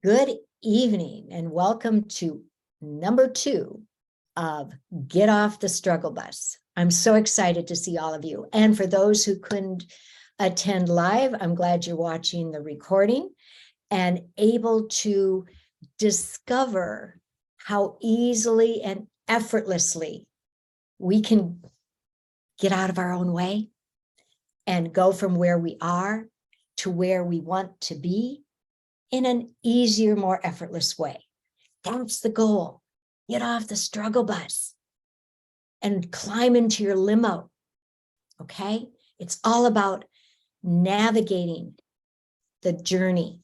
Good evening and welcome to number 2 of Get Off the Struggle Bus. I'm so excited to see all of you. And for those who couldn't attend live, I'm glad you're watching the recording and able to discover how easily and effortlessly we can get out of our own way and go from where we are to where we want to be in an easier, more effortless way. That's the goal. Get off the struggle bus and climb into your limo, okay? It's all about navigating the journey.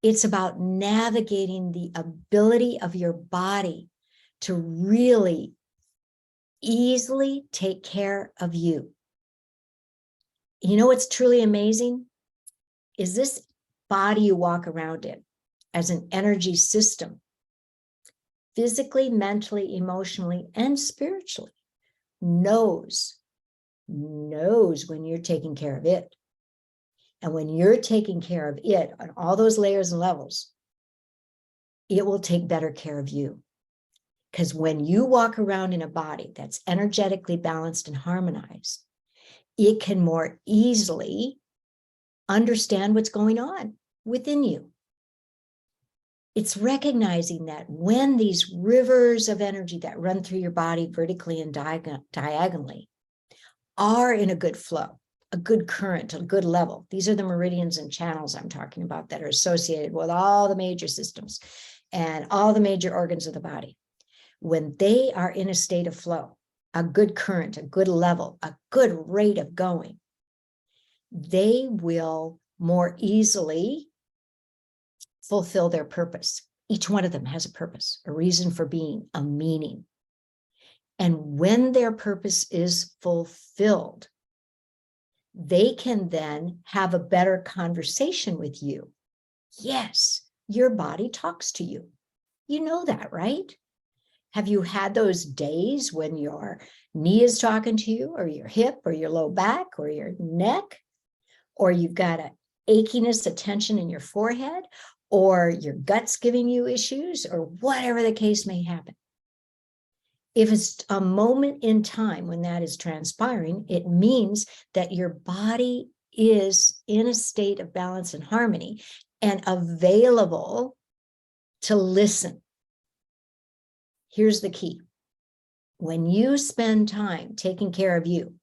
It's about navigating the ability of your body to really easily take care of you. You know what's truly amazing? Is this body you walk around in as an energy system, physically, mentally, emotionally, and spiritually, knows when you're taking care of it. And when you're taking care of it on all those layers and levels, it will take better care of you. Because when you walk around in a body that's energetically balanced and harmonized, it can more easily understand what's going on within you. It's recognizing that when these rivers of energy that run through your body vertically and diagonally are in a good flow, a good current, a good level. These are the meridians and channels I'm talking about that are associated with all the major systems and all the major organs of the body. When they are in a state of flow, a good current, a good level, a good rate of going, they will more easily fulfill their purpose. Each one of them has a purpose, a reason for being, a meaning. And when their purpose is fulfilled, they can then have a better conversation with you. Yes, your body talks to you. You know that, right? Have you had those days when your knee is talking to you, or your hip, or your low back, or your neck, or you've got a achiness, a tension in your forehead, or your gut's giving you issues, or whatever the case may happen? If it's a moment in time when that is transpiring, it means that your body is in a state of balance and harmony and available to listen. Here's the key. When you spend time taking care of you,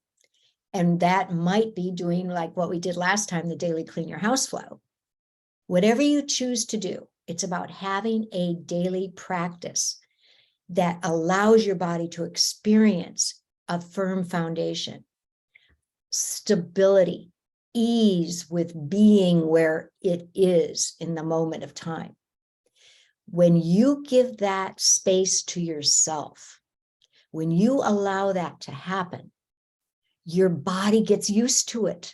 and that might be doing like what we did last time, the daily clean your house flow, whatever you choose to do, it's about having a daily practice that allows your body to experience a firm foundation, stability, ease with being where it is in the moment of time. When you give that space to yourself, when you allow that to happen, your body gets used to it.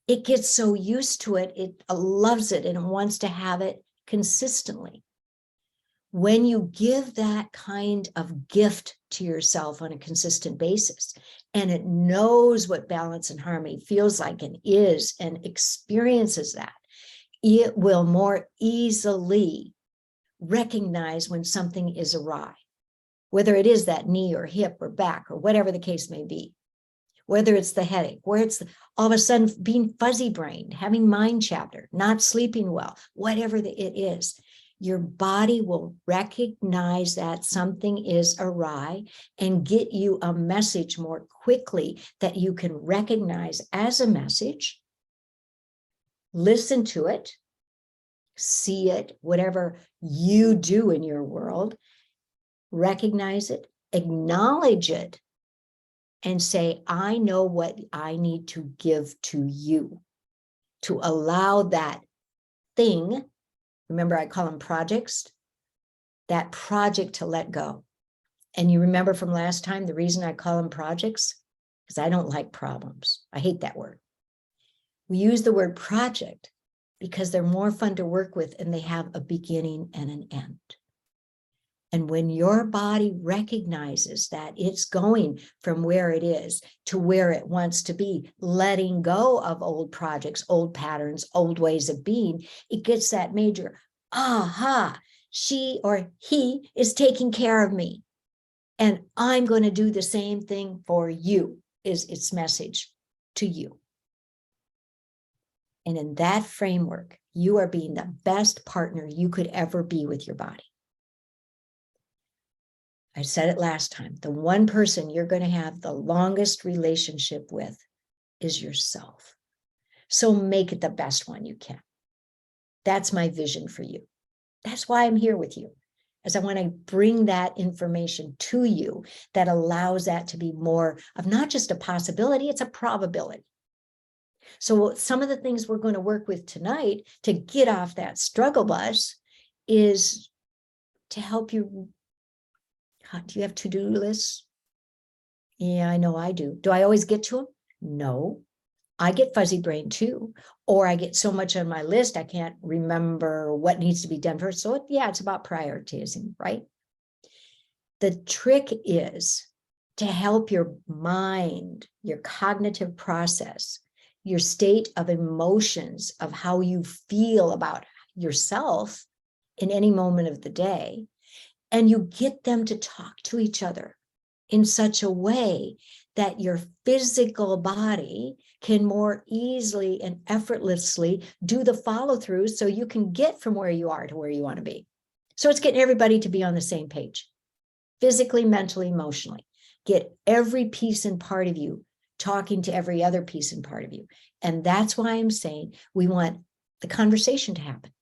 It gets so used to it, it loves it and it wants to have it consistently. When you give that kind of gift to yourself on a consistent basis, and it knows what balance and harmony feels like and is and experiences that, it will more easily recognize when something is awry, whether it is that knee or hip or back or whatever the case may be, whether it's the headache, where it's all of a sudden being fuzzy brained, having mind chatter, not sleeping well, whatever it is. Your body will recognize that something is awry and get you a message more quickly that you can recognize as a message, listen to it, see it, whatever you do in your world, recognize it, acknowledge it, and say, I know what I need to give to you to allow that thing. Remember, I call them projects, that project to let go. And you remember from last time, the reason I call them projects, because I don't like problems. I hate that word. We use the word project because they're more fun to work with and they have a beginning and an end. And when your body recognizes that it's going from where it is to where it wants to be, letting go of old projects, old patterns, old ways of being, it gets that major, aha, she or he is taking care of me. And I'm going to do the same thing for you, is its message to you. And in that framework, you are being the best partner you could ever be with your body. I said it last time, the one person you're going to have the longest relationship with is yourself. So make it the best one you can. That's my vision for you. That's why I'm here with you, as I want to bring that information to you that allows that to be more of not just a possibility, it's a probability. So some of the things we're going to work with tonight to get off that struggle bus is to help you. Do you have to-do lists? Yeah, I know I do. Do I always get to them? No. I get fuzzy brain too, or I get so much on my list, I can't remember what needs to be done first. So yeah, it's about prioritizing, right? The trick is to help your mind, your cognitive process, your state of emotions of how you feel about yourself in any moment of the day. And you get them to talk to each other in such a way that your physical body can more easily and effortlessly do the follow through so you can get from where you are to where you want to be. So it's getting everybody to be on the same page, physically, mentally, emotionally. Get every piece and part of you talking to every other piece and part of you. And that's why I'm saying we want the conversation to happen.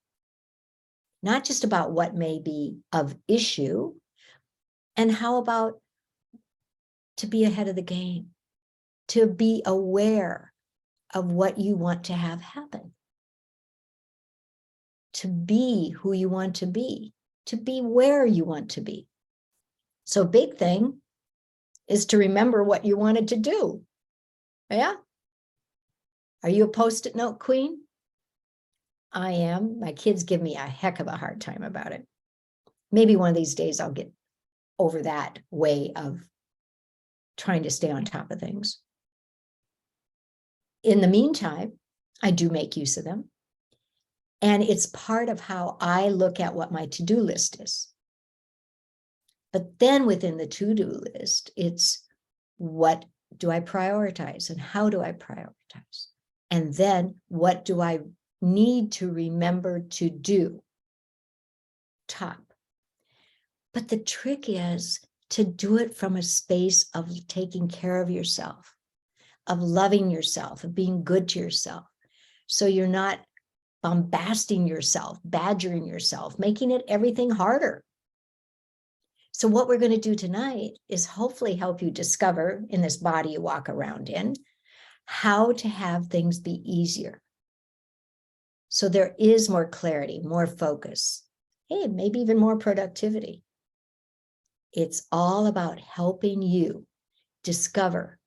Not just about what may be of issue, and how about to be ahead of the game, to be aware of what you want to have happen, to be who you want to be where you want to be. So big thing is to remember what you wanted to do. Yeah? Are you a Post-it note queen? I am. My kids give me a heck of a hard time about it. Maybe one of these days I'll get over that way of trying to stay on top of things. In the meantime, I do make use of them. And it's part of how I look at what my to-do list is. But then within the to-do list, it's what do I prioritize and how do I prioritize? And then what do I need to remember to do? Top. But the trick is to do it from a space of taking care of yourself, of loving yourself, of being good to yourself. So you're not bombasting yourself, badgering yourself, making it everything harder. So what we're going to do tonight is hopefully help you discover in this body you walk around in, how to have things be easier. So there is more clarity, more focus, hey, maybe even more productivity. It's all about helping you discover,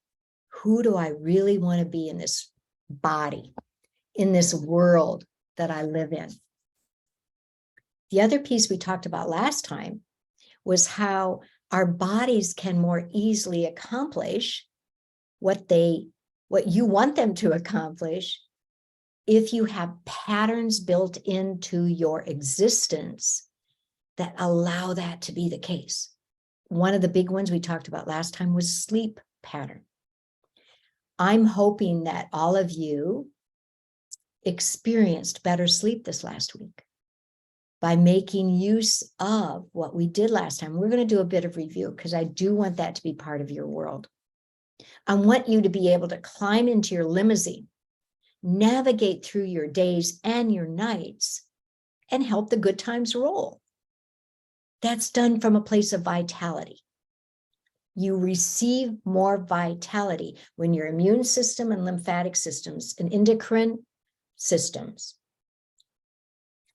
who do I really want to be in this body, in this world that I live in? The other piece we talked about last time was how our bodies can more easily accomplish what you want them to accomplish if you have patterns built into your existence that allow that to be the case. One of the big ones we talked about last time was sleep pattern. I'm hoping that all of you experienced better sleep this last week by making use of what we did last time. We're going to do a bit of review because I do want that to be part of your world. I want you to be able to climb into your limousine, navigate through your days and your nights, and help the good times roll. That's done from a place of vitality. You receive more vitality when your immune system and lymphatic systems and endocrine systems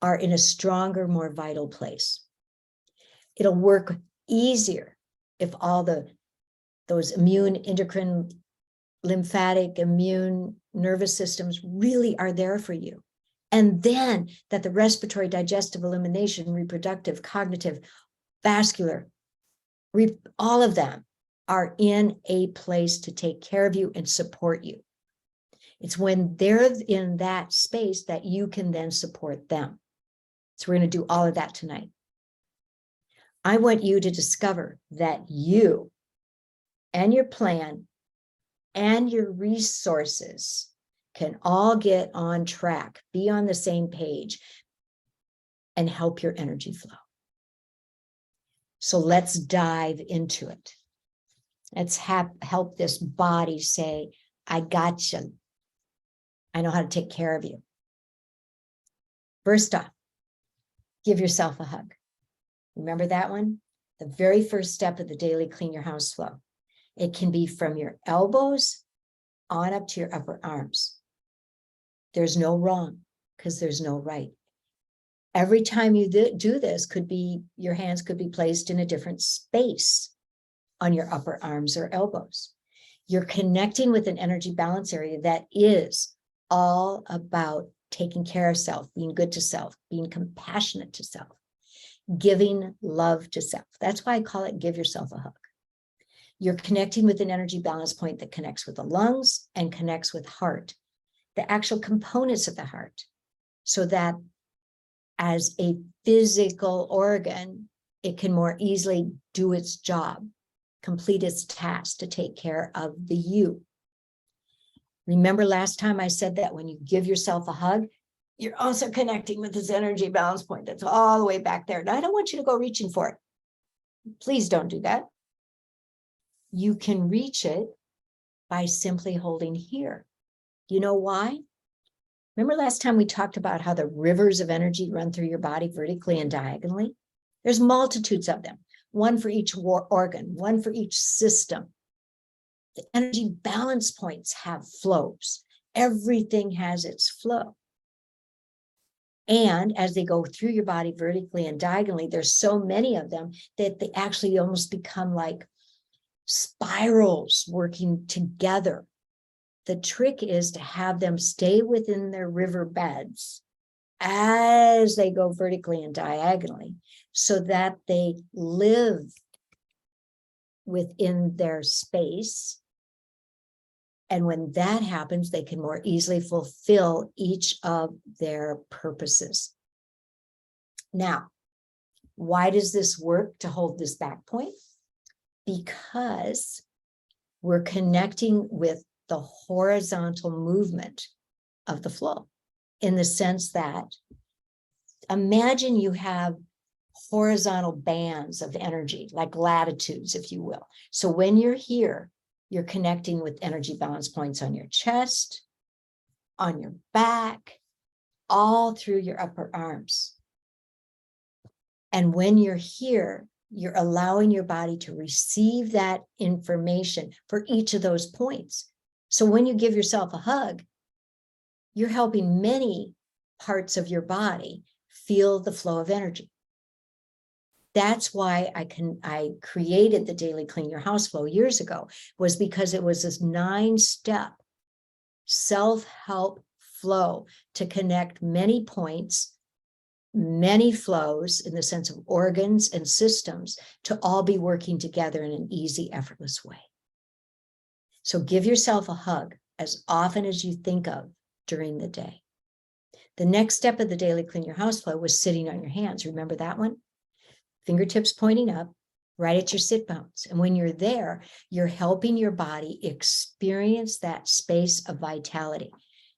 are in a stronger, more vital place. It'll work easier if all those immune, endocrine, lymphatic, immune, nervous systems really are there for you. And then that the respiratory, digestive, elimination, reproductive, cognitive, vascular, all of them are in a place to take care of you and support you. It's when they're in that space that you can then support them. So we're going to do all of that tonight. I want you to discover that you and your plan and your resources can all get on track, be on the same page, and help your energy flow. So let's dive into it. Let's help this body say, I got you. I know how to take care of you. First off, give yourself a hug. Remember that one? The very first step of the daily clean your house flow. It can be from your elbows on up to your upper arms. There's no wrong because there's no right. Every time you do this, your hands could be placed in a different space on your upper arms or elbows. You're connecting with an energy balance area that is all about taking care of self, being good to self, being compassionate to self, giving love to self. That's why I call it give yourself a hug. You're connecting with an energy balance point that connects with the lungs and connects with heart, the actual components of the heart, so that as a physical organ, it can more easily do its job, complete its task to take care of the you. Remember last time I said that when you give yourself a hug, you're also connecting with this energy balance point that's all the way back there. Now, I don't want you to go reaching for it. Please don't do that. You can reach it by simply holding here. You know why? Remember last time we talked about how the rivers of energy run through your body vertically and diagonally? There's multitudes of them, one for each organ, one for each system. The energy balance points have flows. Everything has its flow. And as they go through your body vertically and diagonally, there's so many of them that they actually almost become like spirals working together. The trick is to have them stay within their river beds as they go vertically and diagonally so that they live within their space. And when that happens, they can more easily fulfill each of their purposes. Now, why does this work to hold this back point? Because we're connecting with the horizontal movement of the flow, in the sense that imagine you have horizontal bands of energy, like latitudes, if you will. So when you're here, you're connecting with energy balance points on your chest, on your back, all through your upper arms. And when you're here, you're allowing your body to receive that information for each of those points. So when you give yourself a hug, you're helping many parts of your body feel the flow of energy. That's why I created the Daily Clean Your House Flow years ago, was because it was this 9-step self-help flow to connect many points, many flows in the sense of organs and systems to all be working together in an easy, effortless way. So give yourself a hug as often as you think of during the day. The next step of the Daily Clean Your House Flow was sitting on your hands. Remember that one? Fingertips pointing up, right at your sit bones. And when you're there, you're helping your body experience that space of vitality.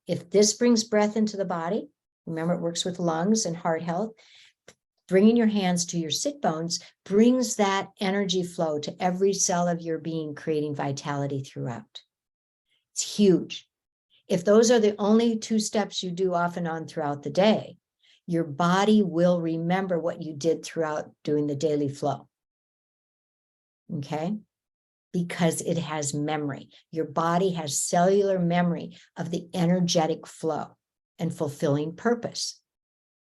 If this brings breath into the body, remember it works with lungs and heart health, bringing your hands to your sit bones brings that energy flow to every cell of your being, creating vitality throughout. It's huge. If those are the only 2 steps you do off and on throughout the day, your body will remember what you did throughout doing the daily flow. Okay? Because it has memory. Your body has cellular memory of the energetic flow and fulfilling purpose.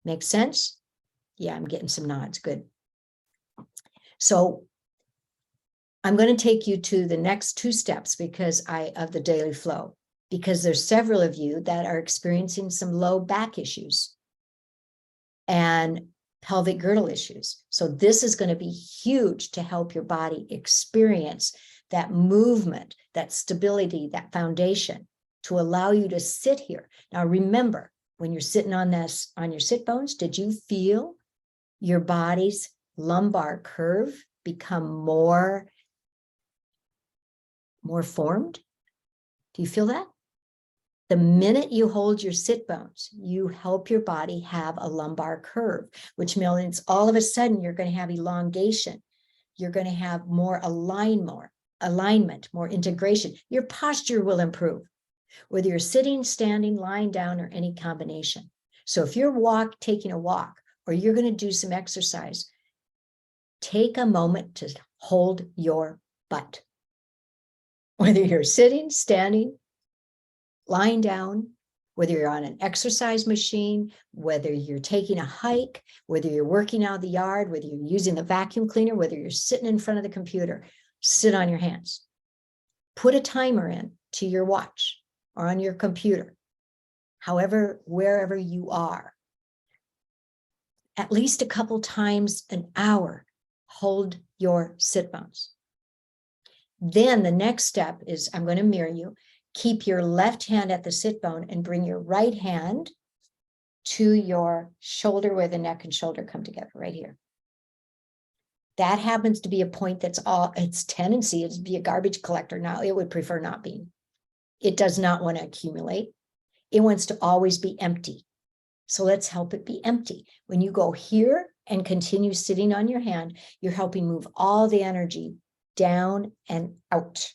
Make sense? Yeah, I'm getting some nods. Good. So I'm going to take you to the next 2 steps of the daily flow, because there's several of you that are experiencing some low back issues. And pelvic girdle issues. So this is going to be huge to help your body experience that movement, that stability, that foundation to allow you to sit here. Now, remember, when you're sitting on this, on your sit bones, did you feel your body's lumbar curve become more formed? Do you feel that? The minute you hold your sit bones, you help your body have a lumbar curve, which means all of a sudden you're going to have elongation. You're going to have more alignment, more integration. Your posture will improve, whether you're sitting, standing, lying down, or any combination. So if you're taking a walk, or you're going to do some exercise, take a moment to hold your butt. Whether you're sitting, standing, lying down, whether you're on an exercise machine, whether you're taking a hike, whether you're working out the yard, whether you're using the vacuum cleaner, whether you're sitting in front of the computer, sit on your hands. Put a timer in to your watch or on your computer, however, wherever you are. At least a couple times an hour, hold your sit bones. Then the next step is, I'm going to mirror you. Keep your left hand at the sit bone and bring your right hand to your shoulder where the neck and shoulder come together, right here. That happens to be a point that's its tendency is to be a garbage collector. Now, it would prefer not being. It does not want to accumulate. It wants to always be empty. So let's help it be empty. When you go here and continue sitting on your hand, you're helping move all the energy down and out,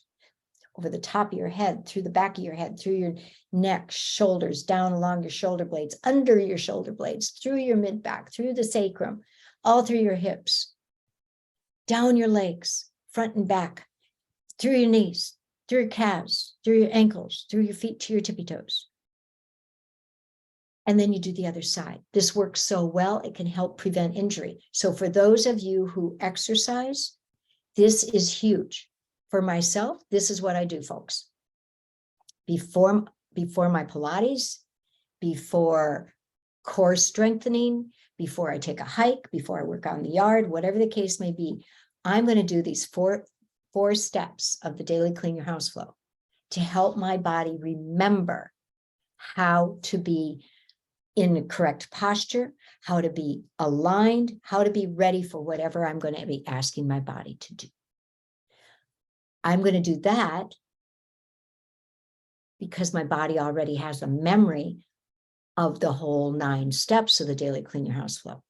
over the top of your head, through the back of your head, through your neck, shoulders, down along your shoulder blades, under your shoulder blades, through your mid-back, through the sacrum, all through your hips, down your legs, front and back, through your knees, through your calves, through your ankles, through your feet to your tippy toes. And then you do the other side. This works so well, it can help prevent injury. So for those of you who exercise, this is huge. For myself, this is what I do, folks. Before my Pilates, before core strengthening, before I take a hike, before I work on the yard, whatever the case may be, I'm going to do these four steps of the daily clean your house flow to help my body remember how to be in the correct posture, how to be aligned, how to be ready for whatever I'm going to be asking my body to do. I'm going to do that because my body already has a memory of the whole 9 steps of the daily clean your house flow.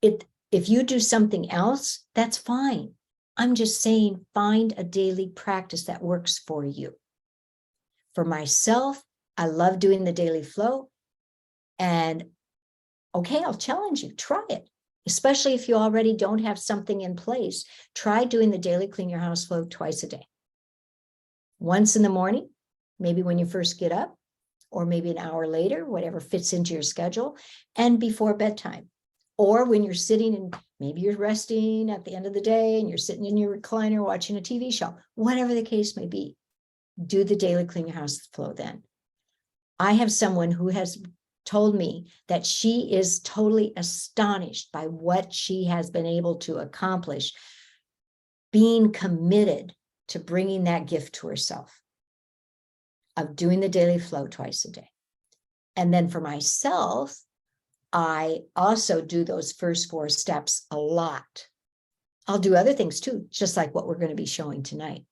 If you do something else, that's fine. I'm just saying, find a daily practice that works for you. For myself, I love doing the daily flow. And okay, I'll challenge you, try it. Especially if you already don't have something in place, try doing the daily clean your house flow twice a day. Once in the morning, maybe when you first get up, or maybe an hour later, whatever fits into your schedule, and before bedtime. Or when you're sitting and maybe you're resting at the end of the day and you're sitting in your recliner watching a TV show, whatever the case may be, do the daily clean your house flow then. I have someone who has told me that she is totally astonished by what she has been able to accomplish, being committed to bringing that gift to herself of doing the daily flow twice a day. And then for myself, I also do those first 4 steps a lot. I'll do other things too, just like what we're going to be showing tonight.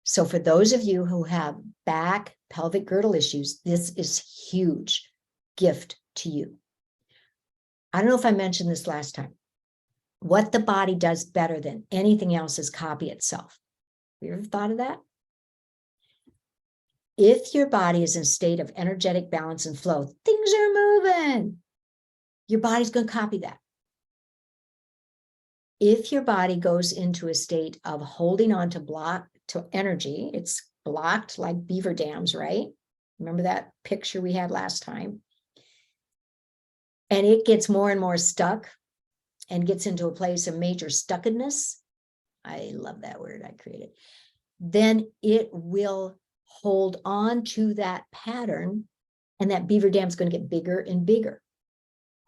So for those of you who have back pelvic girdle issues, this is huge gift to you. I don't know if I mentioned this last time. What the body does better than anything else is copy itself. Have you ever thought of that? If your body is in a state of energetic balance and flow, things are moving. Your body's going to copy that. If your body goes into a state of holding on to energy, it's blocked like beaver dams, right? Remember that picture we had last time? And it gets more and more stuck and gets into a place of major stuckedness. I love that word I created. Then it will hold on to that pattern, and that beaver dam is going to get bigger and bigger.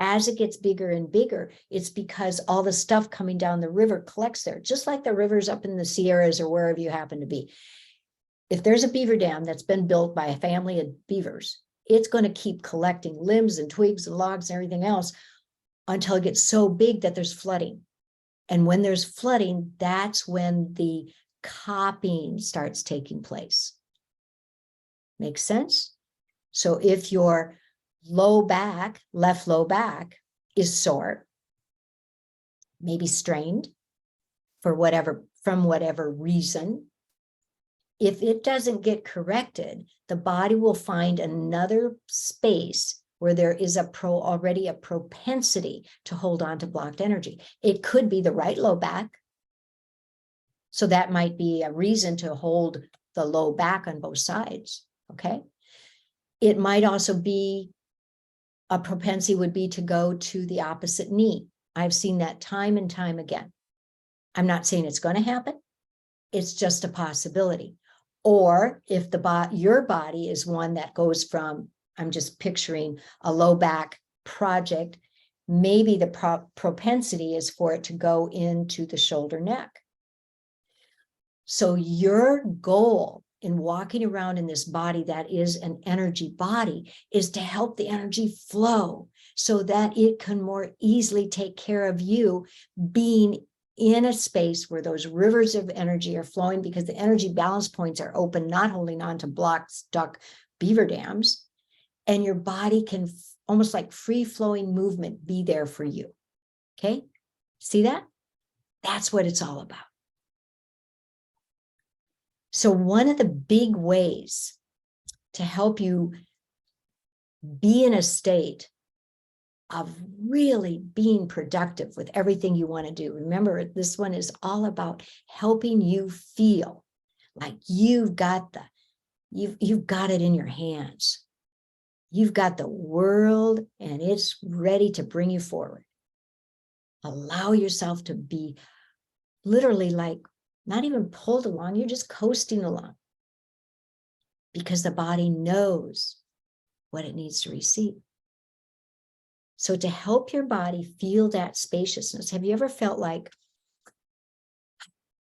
As it gets bigger and bigger, it's because all the stuff coming down the river collects there, just like the rivers up in the Sierras or wherever you happen to be. If there's a beaver dam that's been built by a family of beavers, it's going to keep collecting limbs and twigs and logs and everything else until it gets so big that there's flooding. And when there's flooding, that's when the copying starts taking place. Makes sense? So if your low back, left low back is sore, maybe strained for whatever, from whatever reason, if it doesn't get corrected, the body will find another space where there is already a propensity to hold on to blocked energy. It could be the right low back. So that might be a reason to hold the low back on both sides, okay? It might also be a propensity would be to go to the opposite knee. I've seen that time and time again. I'm not saying it's going to happen. It's just a possibility. Or if your body is one that goes from, I'm just picturing a low back project, maybe the propensity is for it to go into the shoulder neck. So your goal in walking around in this body that is an energy body is to help the energy flow so that it can more easily take care of you being in a space where those rivers of energy are flowing, because the energy balance points are open, not holding on to blocked, stuck beaver dams, and your body can almost like free flowing movement be there for you. Okay, see that? That's what it's all about. So one of the big ways to help you be in a state of really being productive with everything you want to do. Remember, this one is all about helping you feel like you've got it in your hands. You've got the world and it's ready to bring you forward. Allow yourself to be literally like not even pulled along, you're just coasting along, because the body knows what it needs to receive. So to help your body feel that spaciousness, have you ever felt like,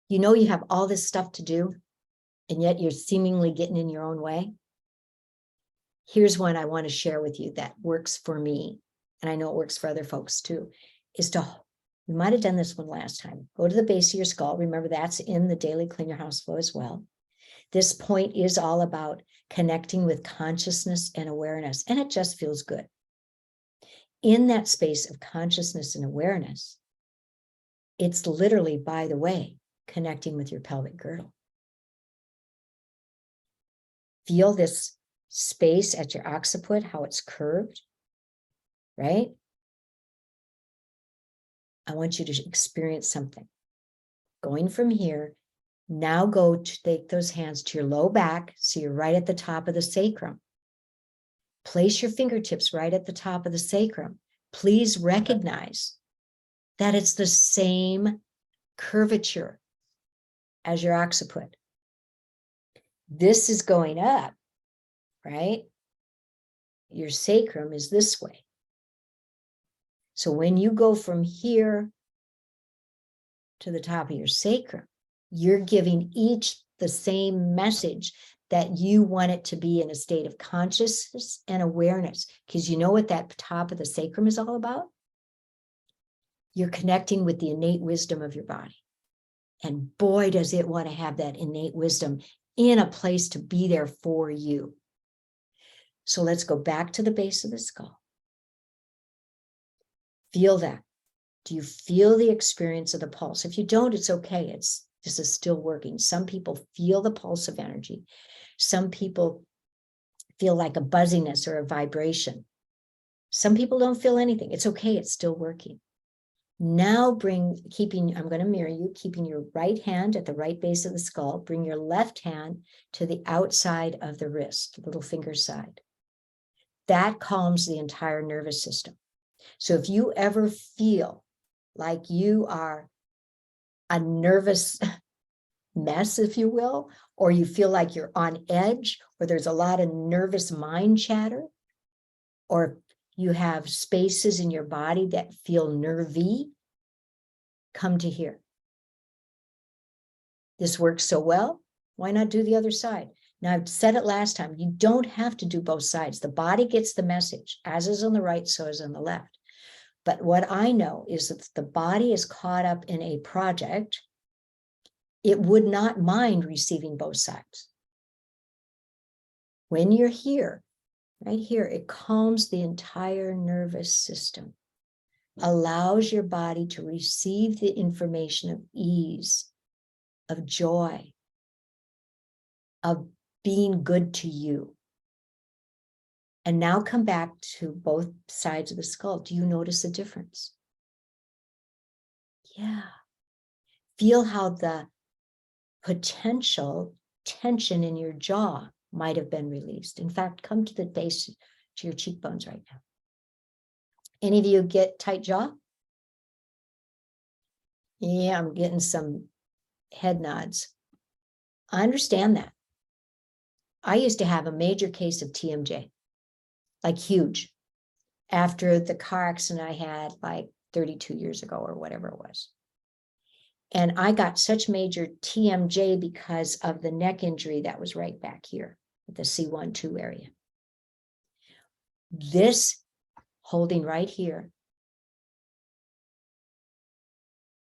you have all this stuff to do, and yet you're seemingly getting in your own way? Here's one I want to share with you that works for me, and I know it works for other folks too, is we might have done this one last time. Go to the base of your skull. Remember, that's in the daily Clean Your House flow as well. This point is all about connecting with consciousness and awareness, and it just feels good. In that space of consciousness and awareness, it's literally, by the way, connecting with your pelvic girdle. Feel this space at your occiput, how it's curved, right? I want you to experience something. Going from here, now go to take those hands to your low back, so you're right at the top of the sacrum. Place your fingertips right at the top of the sacrum. Please recognize that it's the same curvature as your occiput. This is going up, right? Your sacrum is this way. So when you go from here to the top of your sacrum, you're giving each the same message that you want it to be in a state of consciousness and awareness. Because you know what that top of the sacrum is all about? You're connecting with the innate wisdom of your body. And boy, does it want to have that innate wisdom in a place to be there for you. So let's go back to the base of the skull. Feel that. Do you feel the experience of the pulse? If you don't, it's okay. This is still working. Some people feel the pulse of energy. Some people feel like a buzziness or a vibration. Some people don't feel anything. It's okay. It's still working. Now I'm going to mirror you, keeping your right hand at the right base of the skull. Bring your left hand to the outside of the wrist, little finger side. That calms the entire nervous system. So if you ever feel like you are a nervous mess, if you will, or you feel like you're on edge, or there's a lot of nervous mind chatter, or you have spaces in your body that feel nervy, come to here. This works so well, why not do the other side? Now, I've said it last time, you don't have to do both sides. The body gets the message, as is on the right, so is on the left. But what I know is that if the body is caught up in a project, it would not mind receiving both sides. When you're here, right here, it calms the entire nervous system, allows your body to receive the information of ease, of joy, of being good to you. And now come back to both sides of the skull. Do you notice the difference? Yeah. Feel how the potential tension in your jaw might have been released. In fact, come to the base, to your cheekbones right now. Any of you get tight jaw? Yeah, I'm getting some head nods. I understand that. I used to have a major case of TMJ, like huge, after the car accident I had like 32 years ago or whatever it was. And I got such major TMJ because of the neck injury that was right back here, the C1-2 area. This holding right here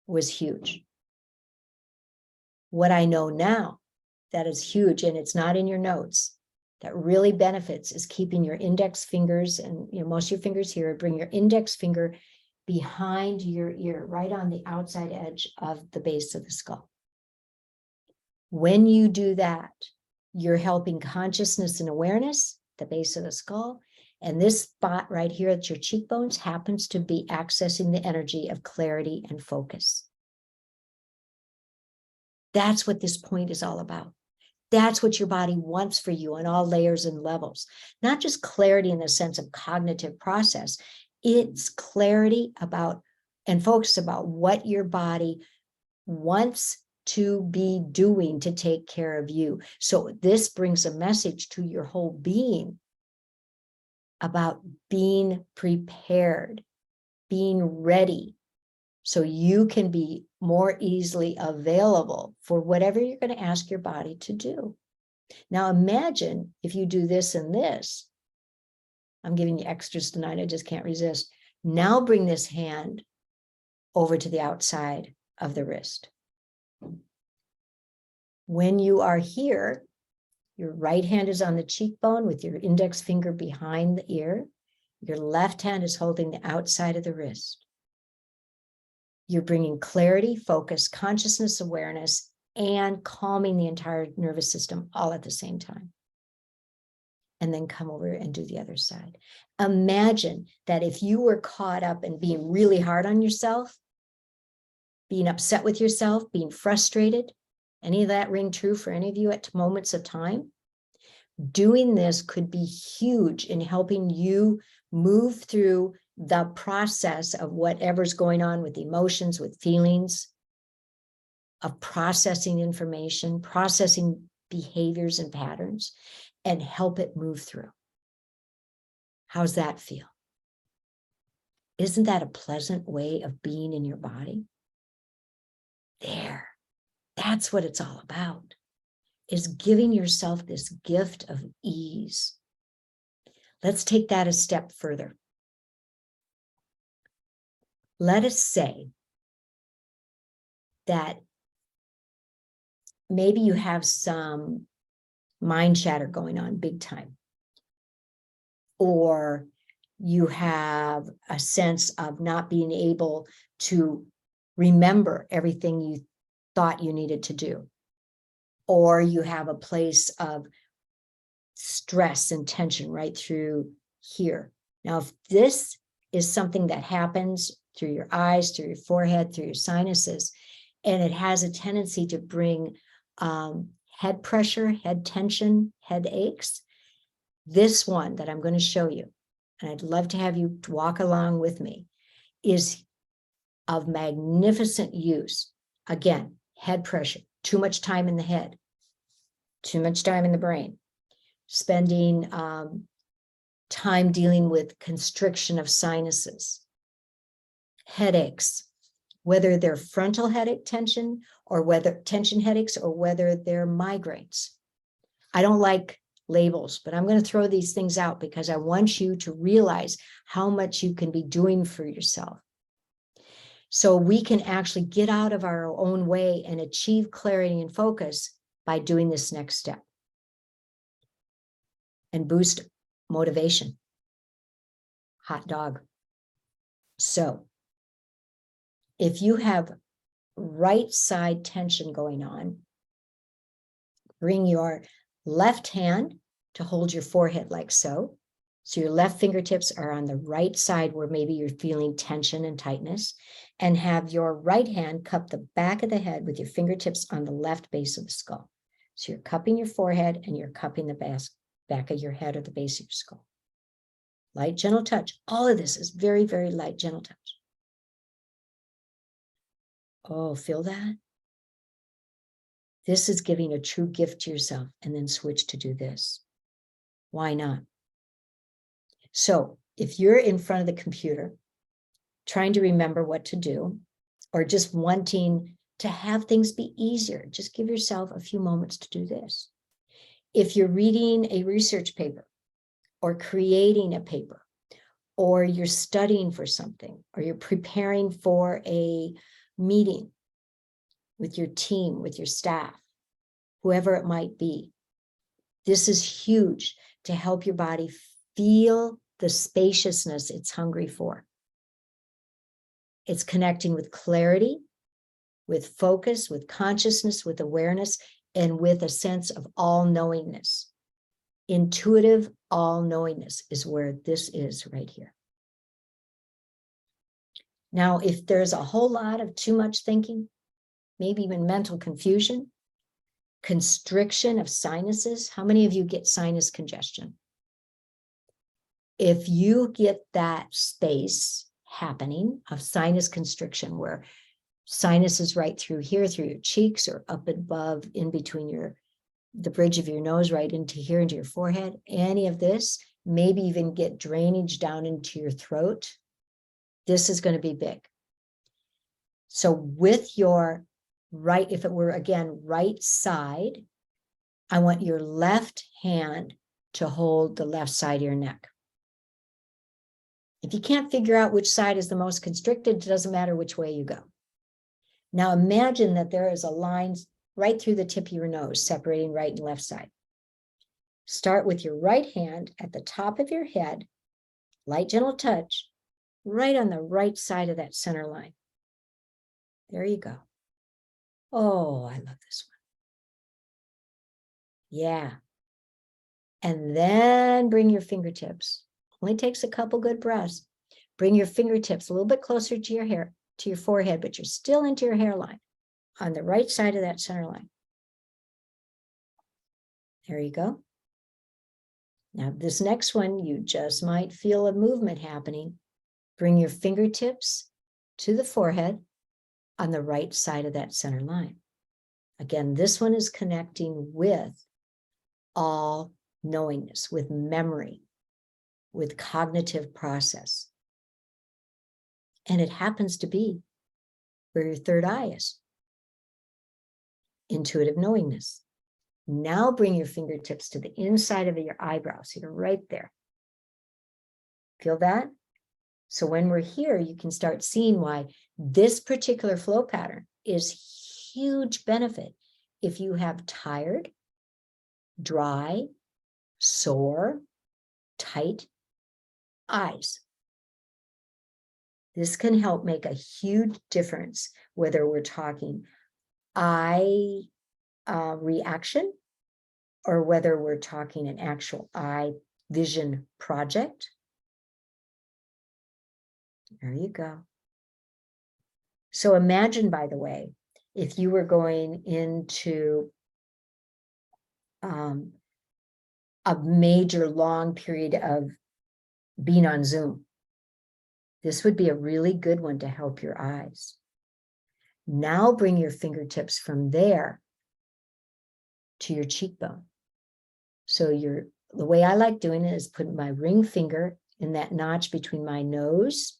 was huge. What I know now that is huge, and it's not in your notes, that really benefits is keeping your index fingers and most of your fingers here, bring your index finger behind your ear, right on the outside edge of the base of the skull. When you do that, you're helping consciousness and awareness, the base of the skull, and this spot right here at your cheekbones happens to be accessing the energy of clarity and focus. That's what this point is all about. That's what your body wants for you on all layers and levels. Not just clarity in the sense of cognitive process. It's clarity about and focus about what your body wants to be doing to take care of you. So this brings a message to your whole being about being prepared, being ready, so you can be more easily available for whatever you're going to ask your body to do. Now imagine if you do this and this. I'm giving you extras tonight, I just can't resist. Now bring this hand over to the outside of the wrist. When you are here, your right hand is on the cheekbone with your index finger behind the ear. Your left hand is holding the outside of the wrist. You're bringing clarity, focus, consciousness, awareness, and calming the entire nervous system all at the same time. And then come over and do the other side. Imagine that if you were caught up in being really hard on yourself, being upset with yourself, being frustrated, any of that ring true for any of you at moments of time? Doing this could be huge in helping you move through the process of whatever's going on with emotions, with feelings, of processing information, processing behaviors and patterns, and help it move through. How's that feel? Isn't that a pleasant way of being in your body? There, that's what it's all about, is giving yourself this gift of ease. Let's take that a step further. Let us say that maybe you have some mind chatter going on big time, or you have a sense of not being able to remember everything you thought you needed to do, or you have a place of stress and tension right through here. Now, if this is something that happens through your eyes, through your forehead, through your sinuses, and it has a tendency to bring head pressure, head tension, headaches, this one that I'm going to show you, and I'd love to have you walk along with me, is of magnificent use. Again, head pressure, too much time in the head, too much time in the brain, spending time dealing with constriction of sinuses, headaches, whether they're frontal headache tension or whether tension headaches or whether they're migraines. I don't like labels, but I'm going to throw these things out because I want you to realize how much you can be doing for yourself. So we can actually get out of our own way and achieve clarity and focus by doing this next step and boost motivation. Hot dog. So if you have right side tension going on, bring your left hand to hold your forehead like so. So your left fingertips are on the right side where maybe you're feeling tension and tightness, and have your right hand cup the back of the head with your fingertips on the left base of the skull. So you're cupping your forehead and you're cupping the back of your head or the base of your skull. Light, gentle touch. All of this is very, very light, gentle touch. Oh, feel that? This is giving a true gift to yourself, and then switch to do this. Why not? So if you're in front of the computer, trying to remember what to do, or just wanting to have things be easier, just give yourself a few moments to do this. If you're reading a research paper or creating a paper, or you're studying for something, or you're preparing for a meeting with your team, with your staff, whoever it might be, this is huge to help your body feel the spaciousness it's hungry for. It's connecting with clarity, with focus, with consciousness, with awareness, and with a sense of all-knowingness. Intuitive all-knowingness is where this is right here. Now, if there's a whole lot of too much thinking, maybe even mental confusion, constriction of sinuses, how many of you get sinus congestion? If you get that space happening of sinus constriction where sinus is right through here, through your cheeks or up above, in between the bridge of your nose, right into here, into your forehead, any of this, maybe even get drainage down into your throat, this is going to be big. So with your right, if it were again, right side, I want your left hand to hold the left side of your neck. If you can't figure out which side is the most constricted, it doesn't matter which way you go. Now imagine that there is a line right through the tip of your nose, separating right and left side. Start with your right hand at the top of your head, light, gentle touch, right on the right side of that center line. There you go. Oh, I love this one. Yeah. And then bring your fingertips. Only takes a couple good breaths. Bring your fingertips a little bit closer to your hair, to your forehead, but you're still into your hairline on the right side of that center line. There you go. Now, this next one, you just might feel a movement happening. Bring your fingertips to the forehead on the right side of that center line. Again, this one is connecting with all knowingness, with memory, with cognitive process. And it happens to be where your third eye is. Intuitive knowingness. Now bring your fingertips to the inside of your eyebrows. You're right there. Feel that? So when we're here, you can start seeing why this particular flow pattern is huge benefit if you have tired, dry, sore, tight eyes. This can help make a huge difference, whether we're talking eye reaction or whether we're talking an actual eye vision project. There you go. So imagine, by the way, if you were going into a major long period of being on Zoom. This would be a really good one to help your eyes. Now bring your fingertips from there to your cheekbone. So your the way I like doing it is putting my ring finger in that notch between my nose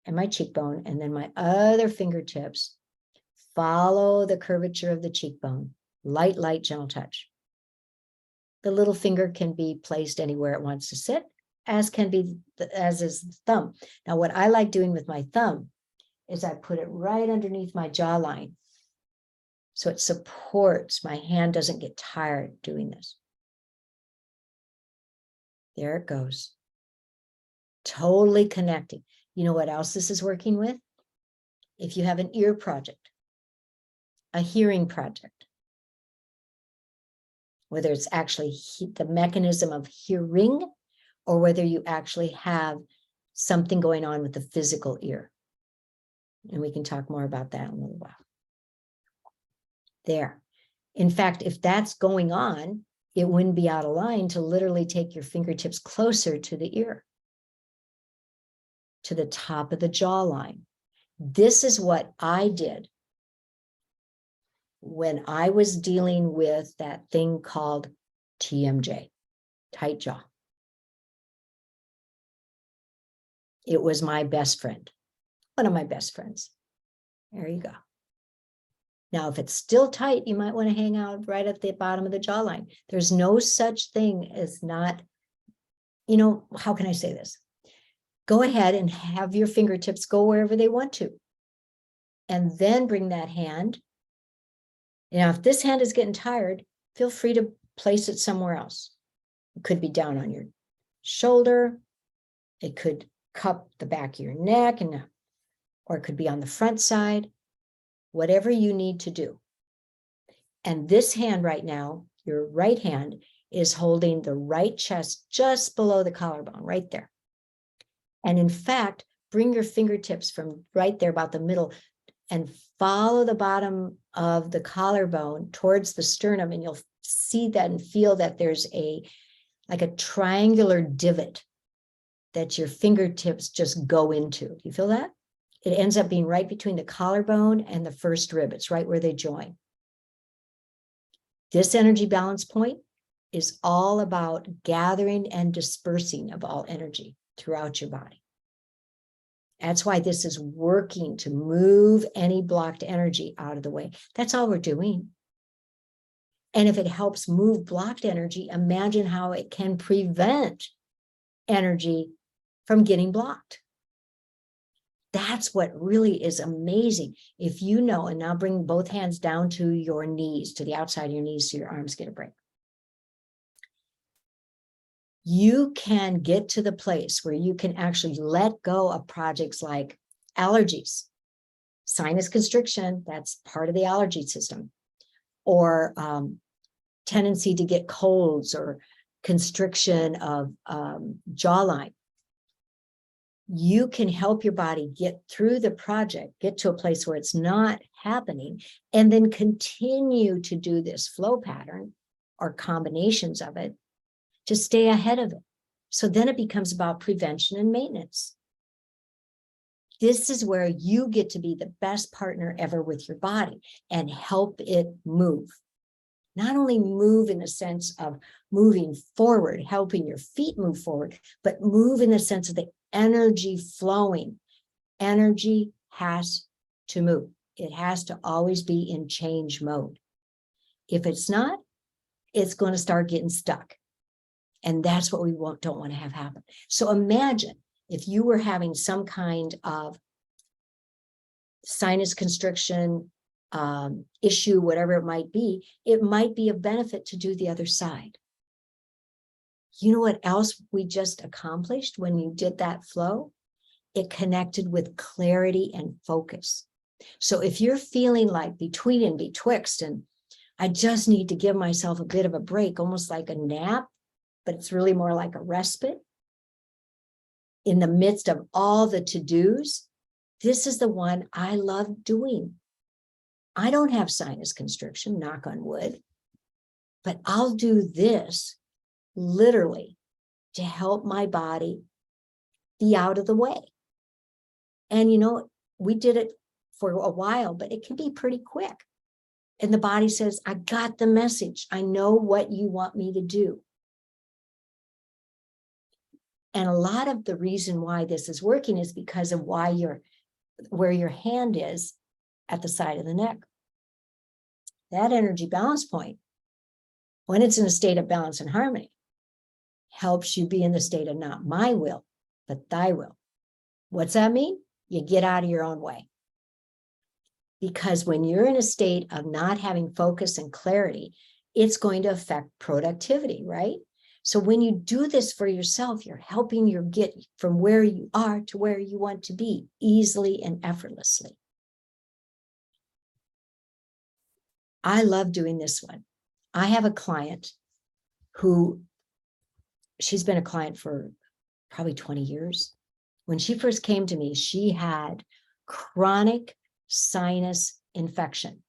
and my cheekbone, and then my other fingertips follow the curvature of the cheekbone. Light, light, gentle touch. The little finger can be placed anywhere it wants to sit, as is the thumb. Now, what I like doing with my thumb is I put it right underneath my jawline. So it supports, my hand doesn't get tired doing this. There it goes. Totally connecting. You know what else this is working with? If you have an ear project, a hearing project, whether it's actually the mechanism of hearing or whether you actually have something going on with the physical ear. And we can talk more about that in a little while. There. In fact, if that's going on, it wouldn't be out of line to literally take your fingertips closer to the ear, to the top of the jawline. This is what I did when I was dealing with that thing called TMJ, tight jaw. It was my best friend, one of my best friends. There you go. Now, if it's still tight, you might want to hang out right at the bottom of the jawline. There's no such thing as not, how can I say this? Go ahead and have your fingertips go wherever they want to. And then bring that hand. Now, if this hand is getting tired, feel free to place it somewhere else. It could be down on your shoulder. It could cup the back of your neck, or it could be on the front side. Whatever you need to do. And this hand right now, your right hand, is holding the right chest just below the collarbone, right there. And in fact, bring your fingertips from right there about the middle and follow the bottom of the collarbone towards the sternum, and you'll see that and feel that there's like a triangular divot that your fingertips just go into. Do you feel that? It ends up being right between the collarbone and the first rib. It's right where they join. This energy balance point is all about gathering and dispersing of all energy throughout your body. That's why this is working to move any blocked energy out of the way. That's all we're doing. And if it helps move blocked energy, imagine how it can prevent energy from getting blocked. That's what really is amazing. If you know, and now bring both hands down to your knees, to the outside of your knees so your arms get a break. You can get to the place where you can actually let go of projects like allergies, sinus constriction, that's part of the allergy system, or tendency to get colds or constriction of jawline. You can help your body get through the project, get to a place where it's not happening, and then continue to do this flow pattern or combinations of it to stay ahead of it. So then it becomes about prevention and maintenance. This is where you get to be the best partner ever with your body and help it move. Not only move in the sense of moving forward, helping your feet move forward, but move in the sense of the energy flowing. Energy has to move. It has to always be in change mode. If it's not, it's going to start getting stuck. And that's what we don't want to have happen. So imagine if you were having some kind of sinus constriction issue, whatever it might be a benefit to do the other side. You know what else we just accomplished when you did that flow? It connected with clarity and focus. So if you're feeling like between and betwixt, and I just need to give myself a bit of a break, almost like a nap, but it's really more like a respite in the midst of all the to-dos, this is the one I love doing. I don't have sinus constriction, knock on wood, but I'll do this literally to help my body be out of the way. And we did it for a while, but it can be pretty quick. And the body says, I got the message. I know what you want me to do. And a lot of the reason why this is working is because of where your hand is at the side of the neck. That energy balance point, when it's in a state of balance and harmony, helps you be in the state of not my will, but thy will. What's that mean? You get out of your own way. Because when you're in a state of not having focus and clarity, it's going to affect productivity, right? So when you do this for yourself, you're helping you get from where you are to where you want to be easily and effortlessly. I love doing this one. I have a client who, she's been a client for probably 20 years. When she first came to me, she had chronic sinus infection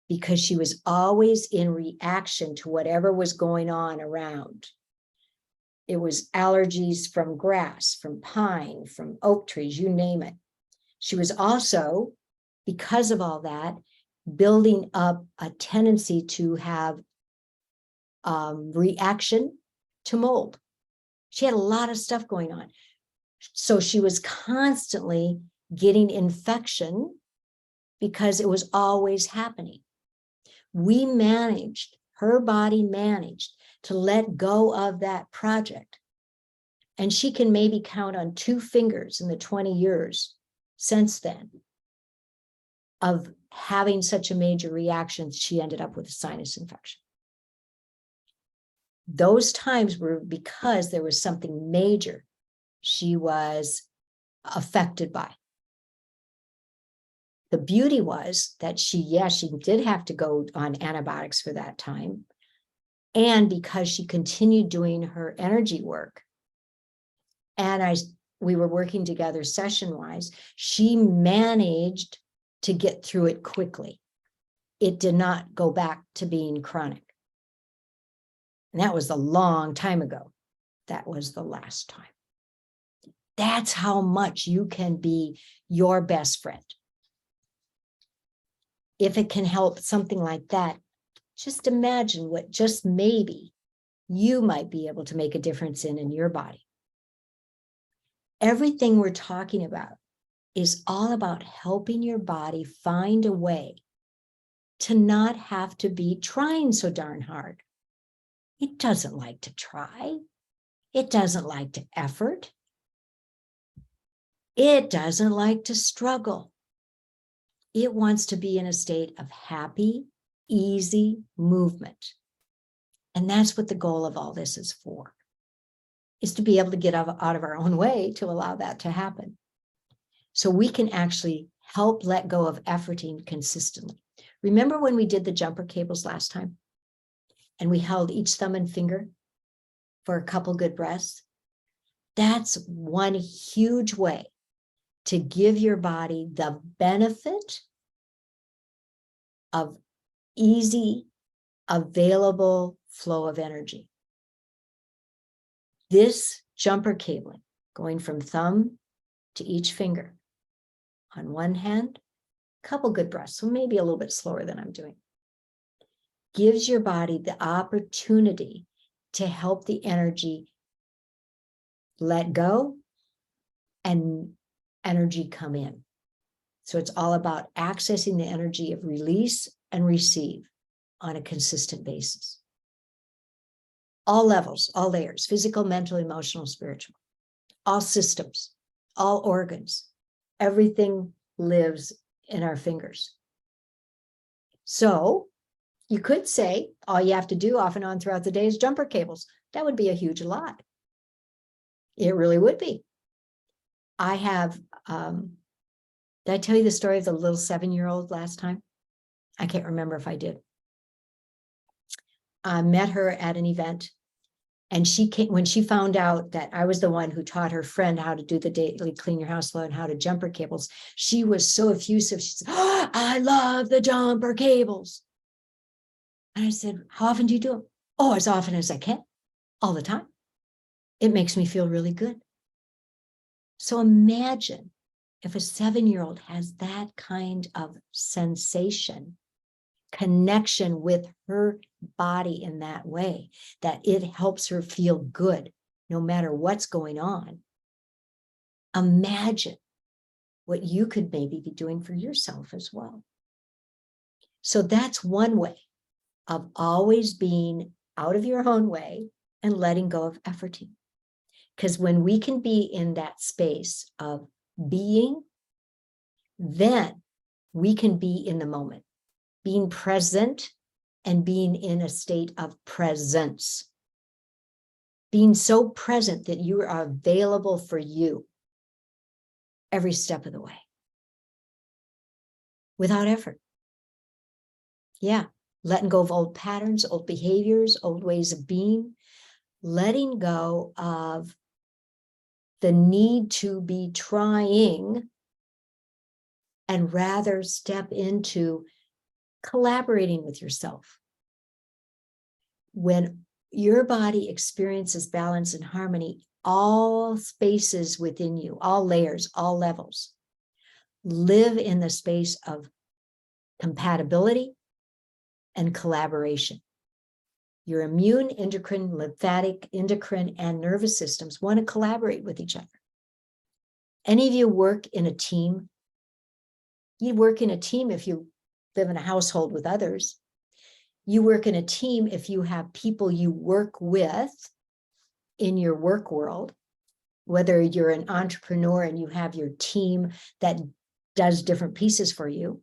because she was always in reaction to whatever was going on around. It was allergies from grass, from pine, from oak trees, you name it. She was also, because of all that, building up a tendency to have reaction to mold. She had a lot of stuff going on. So she was constantly getting infection because it was always happening. Her body managed to let go of that project. And she can maybe count on 2 fingers in the 20 years since then of having such a major reaction. She ended up with a sinus infection. Those times were because there was something major she was affected by. The beauty was that she did have to go on antibiotics for that time. And because she continued doing her energy work, and we were working together session-wise, she managed to get through it quickly. It did not go back to being chronic. And that was a long time ago. That was the last time. That's how much you can be your best friend. If it can help something like that, just imagine what just maybe you might be able to make a difference in your body. Everything we're talking about is all about helping your body find a way to not have to be trying so darn hard. It doesn't like to try. It doesn't like to effort. It doesn't like to struggle. It wants to be in a state of happy, easy movement. And that's what the goal of all this is for, is to be able to get out of our own way to allow that to happen. So we can actually help let go of efforting consistently. Remember when we did the jumper cables last time? And we held each thumb and finger for a couple good breaths? That's one huge way to give your body the benefit of easy, available flow of energy. This jumper cabling, going from thumb to each finger, on one hand, a couple good breaths, so maybe a little bit slower than I'm doing, gives your body the opportunity to help the energy let go and energy come in. So it's all about accessing the energy of release and receive on a consistent basis. All levels, all layers, physical, mental, emotional, spiritual, all systems, all organs, everything lives in our fingers. So you could say all you have to do off and on throughout the day is jumper cables. That would be a huge lot. It really would be. I have, did I tell you the story of the little 7-year-old last time? I can't remember if I did. I met her at an event, and she came when she found out that I was the one who taught her friend how to do the daily clean your house flow and how to jumper cables. She was so effusive. She said, "Oh, I love the jumper cables." And I said, "How often do you do them?" "Oh, as often as I can, all the time. It makes me feel really good." So imagine if a 7-year-old has that kind of sensation, connection with her body in that way, that it helps her feel good no matter what's going on, imagine what you could maybe be doing for yourself as well. So that's one way of always being out of your own way and letting go of efforting. Because when we can be in that space of being, then we can be in the moment, being present and being in a state of presence. Being so present that you are available for you every step of the way without effort. Yeah, letting go of old patterns, old behaviors, old ways of being, letting go of the need to be trying and rather step into collaborating with yourself. When your body experiences balance and harmony, all spaces within you, all layers, all levels, live in the space of compatibility and collaboration. Your immune, endocrine, lymphatic, endocrine, and nervous systems want to collaborate with each other. Any of you work in a team? You work in a team if you live in a household with others. You work in a team if you have people you work with in your work world, whether you're an entrepreneur and you have your team that does different pieces for you,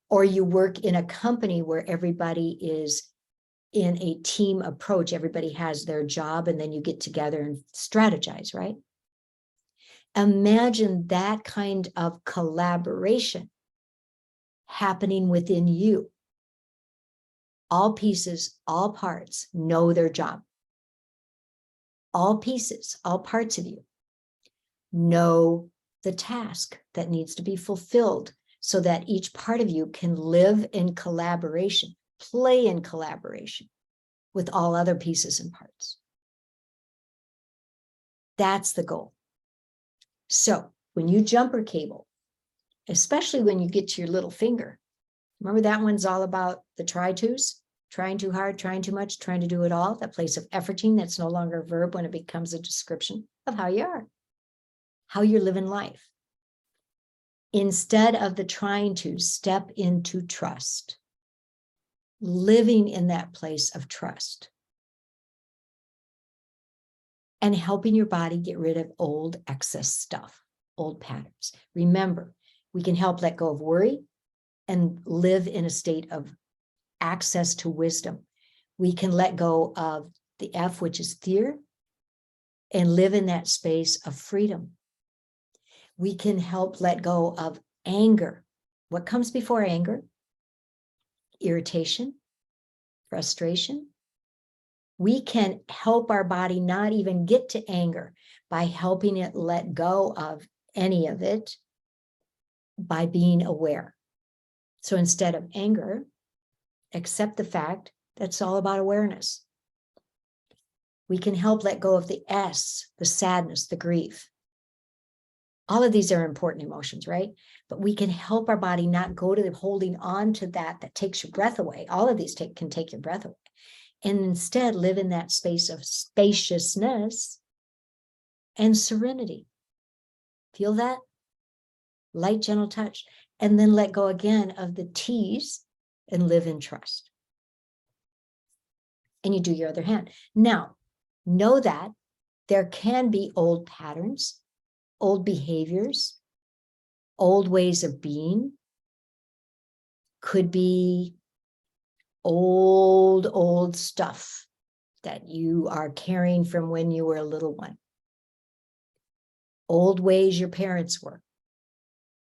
or you work in a company where everybody is in a team approach, everybody has their job, and then you get together and strategize, right? Imagine that kind of collaboration happening within you. All pieces, all parts know their job. All pieces, all parts of you know the task that needs to be fulfilled so that each part of you can live in collaboration, play in collaboration with all other pieces and parts. That's the goal. So when you jumper cable, especially when you get to your little finger, remember that one's all about the try-tos, trying too hard, trying too much, trying to do it all, that place of efforting that's no longer a verb when it becomes a description of how you are, how you're living life. Instead of the trying to, step into trust, living in that place of trust and helping your body get rid of old excess stuff, old patterns. Remember, we can help let go of worry and live in a state of access to wisdom. We can let go of the F, which is fear, and live in that space of freedom. We can help let go of anger. What comes before anger? Irritation, frustration. We can help our body not even get to anger by helping it let go of any of it by being aware. So instead of anger, accept the fact that it's all about awareness. We can help let go of the S, the sadness, the grief. All of these are important emotions, right? But we can help our body not go to the holding on to that takes your breath away. All of these can take your breath away. And instead live in that space of spaciousness and serenity. Feel that? Light, gentle touch. And then let go again of the T's and live in trust. And you do your other hand. Now, know that there can be old patterns, old behaviors, old ways of being, could be old stuff that you are carrying from when you were a little one. Old ways your parents were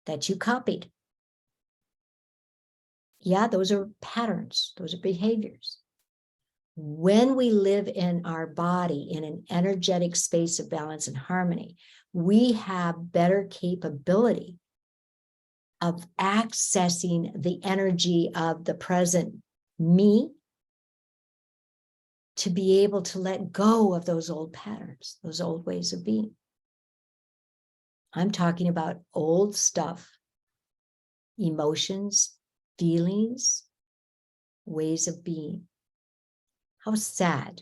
that you copied. Yeah, those are patterns. Those are behaviors. When we live in our body in an energetic space of balance and harmony, we have better capability of accessing the energy of the present me to be able to let go of those old patterns, those old ways of being. I'm talking about old stuff, emotions, feelings, ways of being. How sad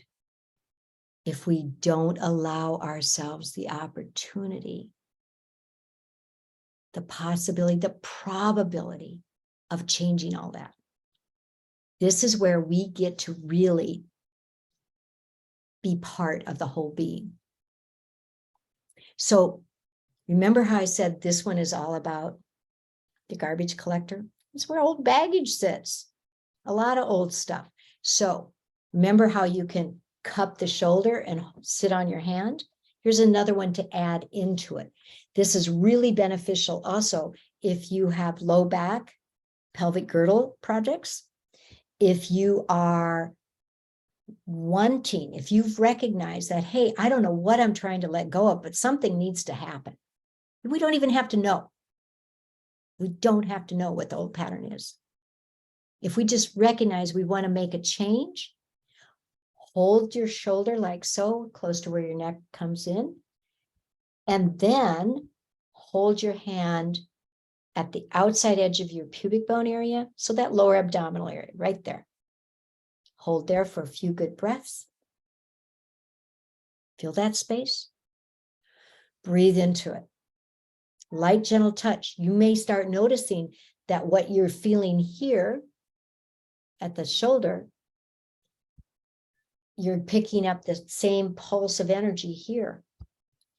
if we don't allow ourselves the opportunity, the possibility, the probability of changing all that. This is where we get to really be part of the whole being. So remember how I said this one is all about the garbage collector? It's where old baggage sits, a lot of old stuff. So remember how you can cup the shoulder and sit on your hand? Here's another one to add into it. This is really beneficial also if you have low back, pelvic girdle projects. If you are wanting, if you've recognized that, hey, I don't know what I'm trying to let go of, but something needs to happen. We don't even have to know. We don't have to know what the old pattern is. If we just recognize we want to make a change, hold your shoulder like so, close to where your neck comes in, and then hold your hand at the outside edge of your pubic bone area, so that lower abdominal area, right there. Hold there for a few good breaths. Feel that space. Breathe into it. Light, gentle touch. You may start noticing that what you're feeling here at the shoulder, you're picking up the same pulse of energy here.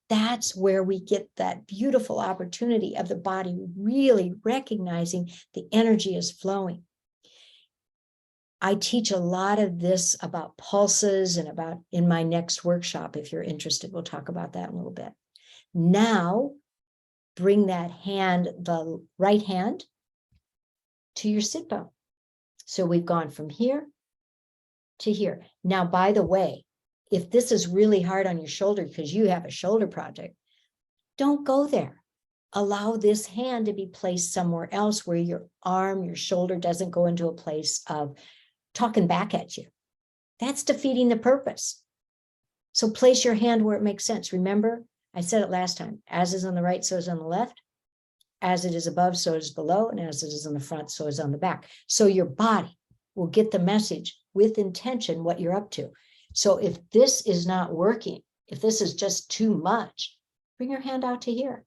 That's where we get that beautiful opportunity of the body really recognizing the energy is flowing. I teach a lot of this about pulses and about in my next workshop. If you're interested, we'll talk about that in a little bit. Now, bring that hand, the right hand, to your sit bone. So we've gone from here to here. Now, by the way, if this is really hard on your shoulder because you have a shoulder project, don't go there. Allow this hand to be placed somewhere else where your arm, your shoulder doesn't go into a place of talking back at you. That's defeating the purpose. So place your hand where it makes sense. Remember, I said it last time, as is on the right, so is on the left. As it is above, so is below. And as it is on the front, so is on the back. So your body will get the message with intention what you're up to. So if this is not working, if this is just too much, bring your hand out to here.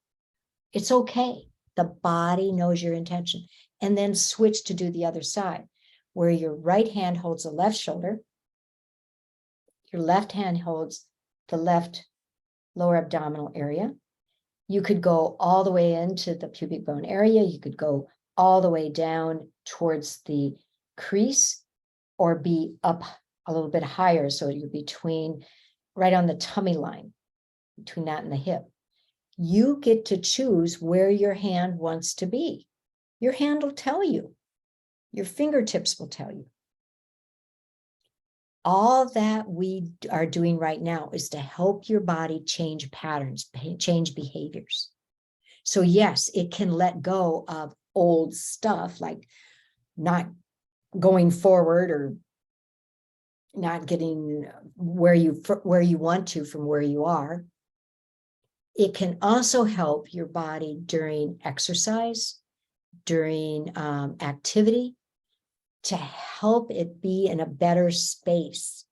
It's okay. The body knows your intention. And then switch to do the other side, where your right hand holds the left shoulder, your left hand holds the left lower abdominal area. You could go all the way into the pubic bone area. You could go all the way down towards the crease or be up a little bit higher. So you're between, right on the tummy line, between that and the hip. You get to choose where your hand wants to be. Your hand will tell you. Your fingertips will tell you. All that we are doing right now is to help your body change patterns, change behaviors. So yes, it can let go of old stuff like not going forward or not getting where you want to from where you are. It can also help your body during exercise, during activity, to help it be in a better space.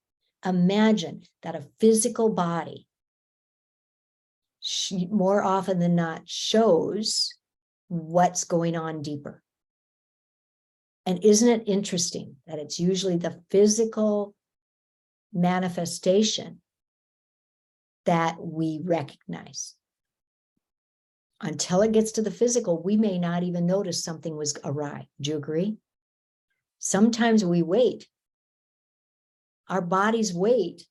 Imagine that a physical body more often than not shows what's going on deeper. And isn't it interesting that it's usually the physical manifestation that we recognize? Until it gets to the physical, we may not even notice something was awry. Do you agree? Sometimes we wait. Our bodies wait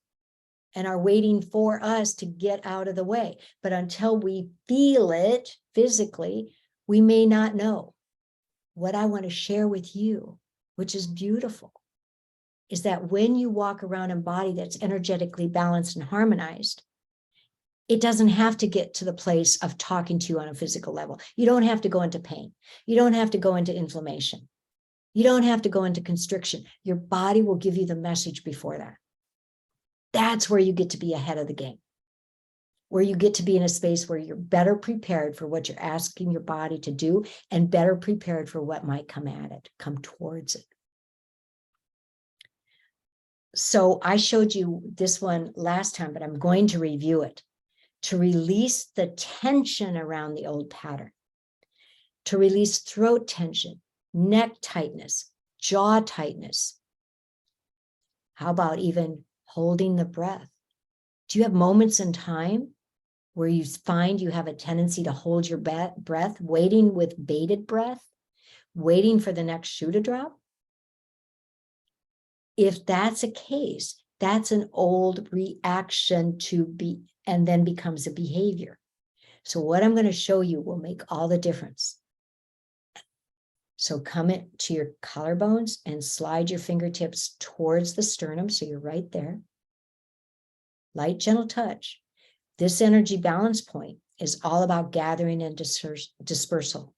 and are waiting for us to get out of the way. But until we feel it physically, we may not know. What I want to share with you, which is beautiful, is that when you walk around a body that's energetically balanced and harmonized, it doesn't have to get to the place of talking to you on a physical level. You don't have to go into pain. You don't have to go into inflammation. You don't have to go into constriction. Your body will give you the message before that. That's where you get to be ahead of the game, where you get to be in a space where you're better prepared for what you're asking your body to do and better prepared for what might come at it, come towards it. So I showed you this one last time, but I'm going to review it to release the tension around the old pattern, to release throat tension, neck tightness, jaw tightness. How about even holding the breath? Do you have moments in time where you find you have a tendency to hold your breath, waiting with bated breath, waiting for the next shoe to drop? If that's a case, that's an old reaction and then becomes a behavior. So what I'm going to show you will make all the difference. So come to your collarbones and slide your fingertips towards the sternum. So you're right there. Light, gentle touch. This energy balance point is all about gathering and dispersal.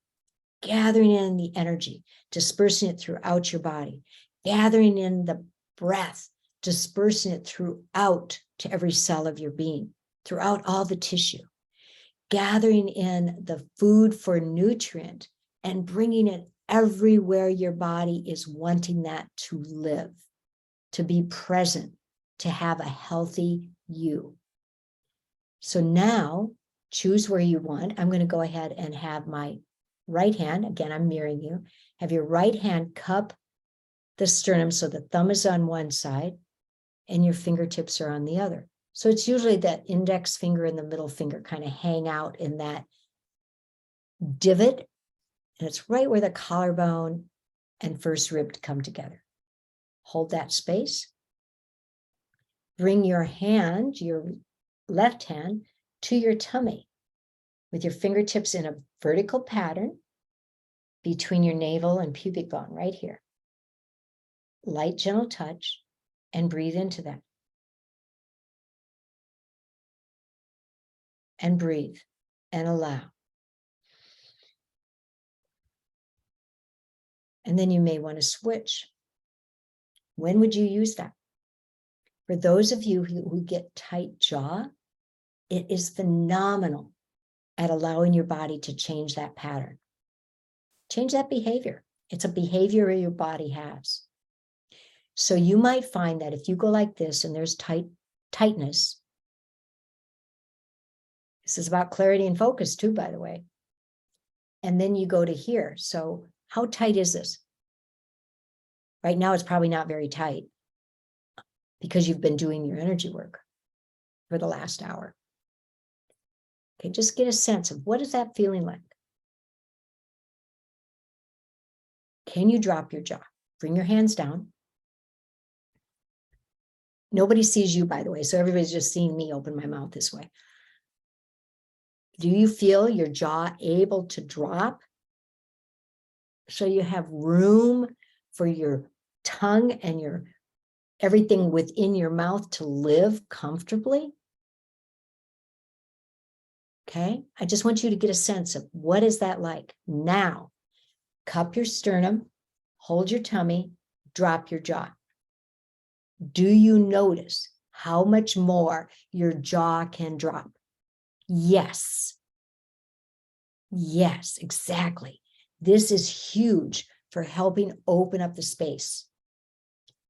Gathering in the energy, dispersing it throughout your body, gathering in the breath, dispersing it throughout to every cell of your being, throughout all the tissue, gathering in the food for nutrient and bringing it everywhere your body is wanting that to live, to be present, to have a healthy you. So now choose where you want. I'm going to go ahead and have my right hand, again, I'm mirroring you, have your right hand cup the sternum so the thumb is on one side and your fingertips are on the other. So it's usually that index finger and the middle finger kind of hang out in that divot, and it's right where the collarbone and first rib come together. Hold that space. Bring your hand, your left hand, to your tummy with your fingertips in a vertical pattern between your navel and pubic bone, right here. Light, gentle touch, and breathe into that. And breathe and allow. And then you may want to switch. When would you use that? For those of you who get tight jaw, it is phenomenal at allowing your body to change that pattern. Change that behavior. It's a behavior your body has. So you might find that if you go like this and there's tightness, this is about clarity and focus too, by the way. And then you go to here. So how tight is this? Right now, it's probably not very tight because you've been doing your energy work for the last hour. Okay, just get a sense of what is that feeling like? Can you drop your jaw? Bring your hands down. Nobody sees you, by the way, so everybody's just seeing me open my mouth this way. Do you feel your jaw able to drop? So you have room for your tongue and your everything within your mouth to live comfortably? Okay, I just want you to get a sense of what is that like. Now, cup your sternum, hold your tummy, drop your jaw. Do you notice how much more your jaw can drop? Yes. Yes, exactly. This is huge for helping open up the space,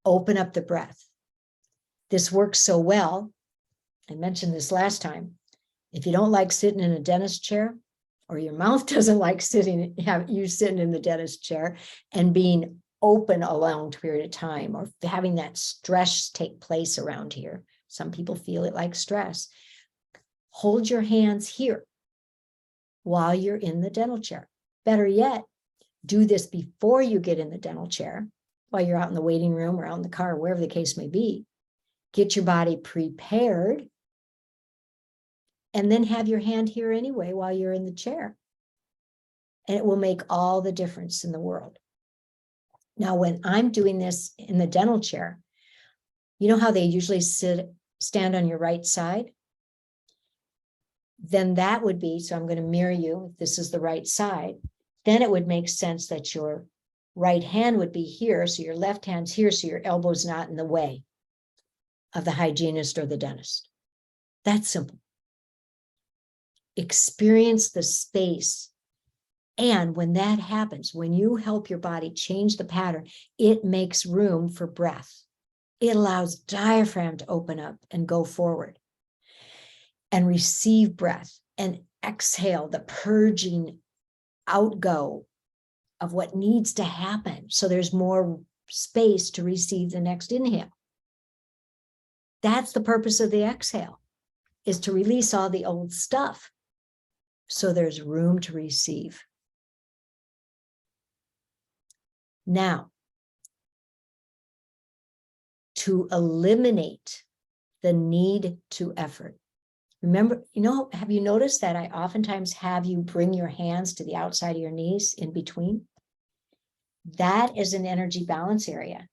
open up the breath. This works so well. I mentioned this last time. If you don't like sitting in a dentist chair, or your mouth doesn't like sitting in the dentist chair and being open a long period of time, or having that stress take place around here. Some people feel it like stress. Hold your hands here while you're in the dental chair. Better yet, do this before you get in the dental chair, while you're out in the waiting room or out in the car, wherever the case may be. Get your body prepared, and then have your hand here anyway while you're in the chair. And it will make all the difference in the world. Now, when I'm doing this in the dental chair, you know how they usually stand on your right side? Then that would be, so I'm going to mirror you, if this is the right side, then it would make sense that your right hand would be here, so your left hand's here, so your elbow's not in the way of the hygienist or the dentist. That's simple. Experience the space. And when that happens, when you help your body change the pattern, it makes room for breath. It allows diaphragm to open up and go forward and receive breath and exhale the purging outgo of what needs to happen. So there's more space to receive the next inhale. That's the purpose of the exhale, is to release all the old stuff. So there's room to receive. Now, to eliminate the need to effort. Remember, have you noticed that I oftentimes have you bring your hands to the outside of your knees in between? That is an energy balance area,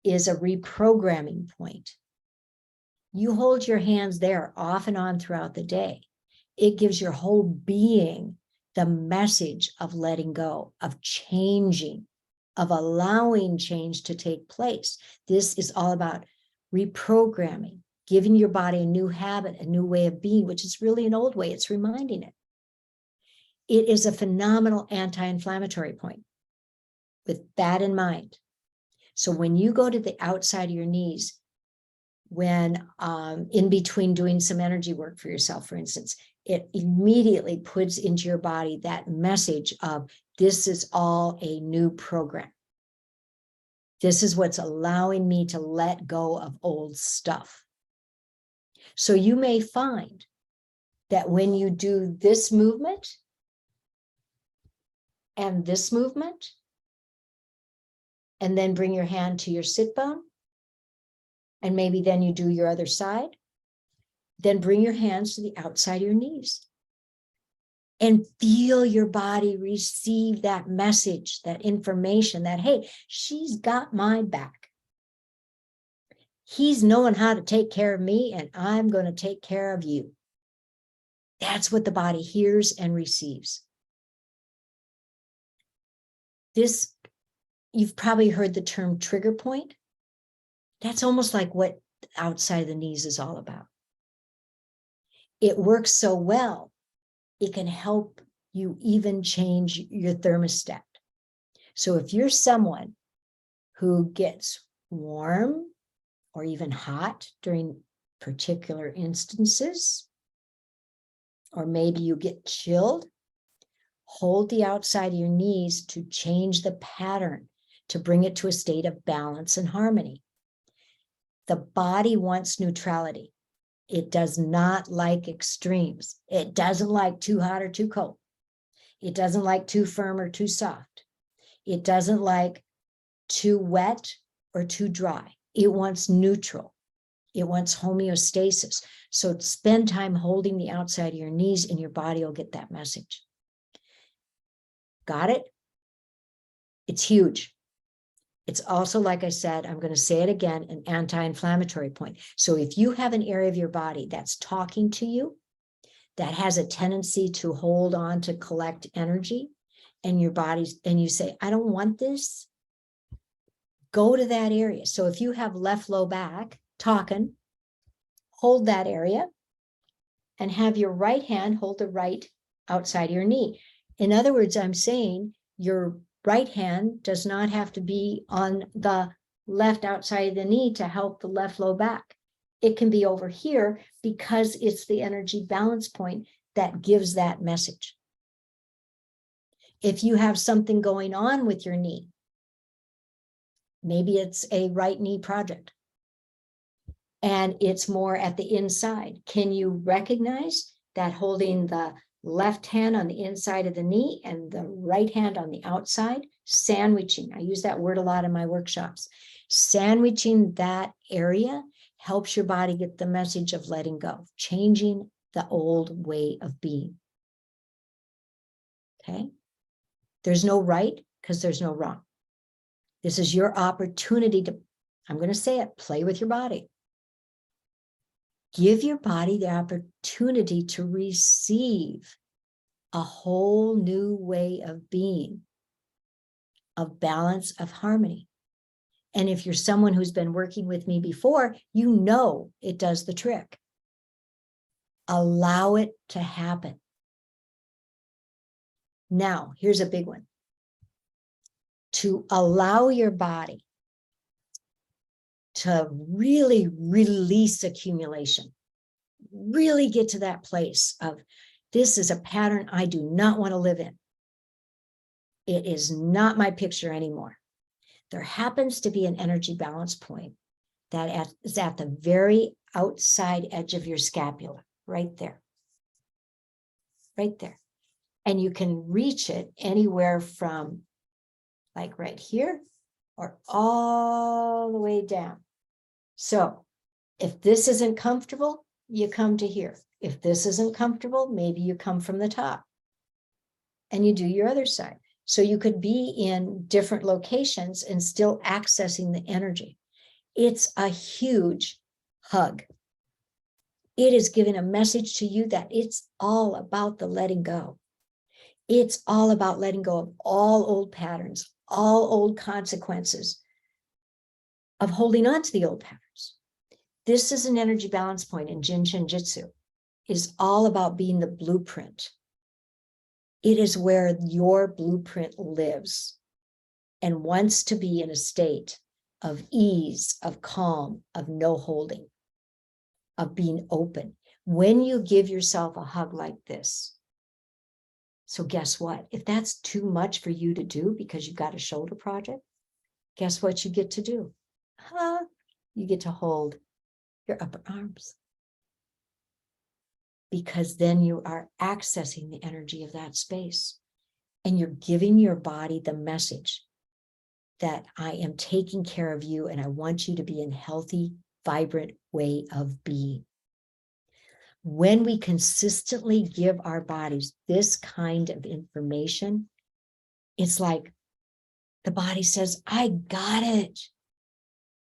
is a reprogramming point. You hold your hands there off and on throughout the day. It gives your whole being the message of letting go, of changing, of allowing change to take place. This is all about reprogramming, giving your body a new habit, a new way of being, which is really an old way. It's reminding it. It is a phenomenal anti-inflammatory point with that in mind. So when you go to the outside of your knees, when in between doing some energy work for yourself, for instance, it immediately puts into your body that message of, this is all a new program. This is what's allowing me to let go of old stuff. So you may find that when you do this movement and this movement, and then bring your hand to your sit bone, and maybe then you do your other side, then bring your hands to the outside of your knees and feel your body receive that message, that information that, hey, she's got my back. He's knowing how to take care of me, and I'm going to take care of you. That's what the body hears and receives. This, you've probably heard the term trigger point. That's almost like what outside the knees is all about. It works so well, it can help you even change your thermostat. So if you're someone who gets warm or even hot during particular instances, or maybe you get chilled, hold the outside of your knees to change the pattern, to bring it to a state of balance and harmony. The body wants neutrality. It does not like extremes. It doesn't like too hot or too cold. It doesn't like too firm or too soft. It doesn't like too wet or too dry. It wants neutral. It wants homeostasis. So spend time holding the outside of your knees, and your body will get that message. Got it? It's huge. It's also, like I said, I'm going to say it again, an anti-inflammatory point. So if you have an area of your body that's talking to you, that has a tendency to hold on to collect energy, and your body's, and you say, I don't want this, go to that area. So if you have left low back talking, hold that area and have your right hand hold the right outside of your knee. In other words, I'm saying your right hand does not have to be on the left outside of the knee to help the left low back. It can be over here because it's the energy balance point that gives that message. If you have something going on with your knee, maybe it's a right knee project and it's more at the inside. Can you recognize that holding the left hand on the inside of the knee and the right hand on the outside, sandwiching? I use that word a lot in my workshops. Sandwiching that area helps your body get the message of letting go, changing the old way of being. Okay? There's no right because there's no wrong. This is your opportunity to, I'm going to say it, play with your body. Give your body the opportunity to receive a whole new way of being, of balance, of harmony. And if you're someone who's been working with me before, you know it does the trick. Allow it to happen. Now, here's a big one. To allow your body to really release accumulation, really get to that place of, this is a pattern I do not want to live in. It is not my picture anymore. There happens to be an energy balance point that is at the very outside edge of your scapula, right there. Right there. And you can reach it anywhere from like right here or all the way down. So if this isn't comfortable, you come to here. If this isn't comfortable, maybe you come from the top and you do your other side. So you could be in different locations and still accessing the energy. It's a huge hug. It is giving a message to you that it's all about the letting go. It's all about letting go of all old patterns, all old consequences of holding on to the old patterns. This is an energy balance point in Jin Shin Jitsu. Is all about being the blueprint. It is where your blueprint lives and wants to be in a state of ease, of calm, of no holding, of being open. When you give yourself a hug like this, so guess what? If that's too much for you to do because you've got a shoulder project, guess what you get to do? You get to hold your upper arms. Because then you are accessing the energy of that space and you're giving your body the message that I am taking care of you and I want you to be in a healthy, vibrant way of being. When we consistently give our bodies this kind of information, it's like the body says, I got it.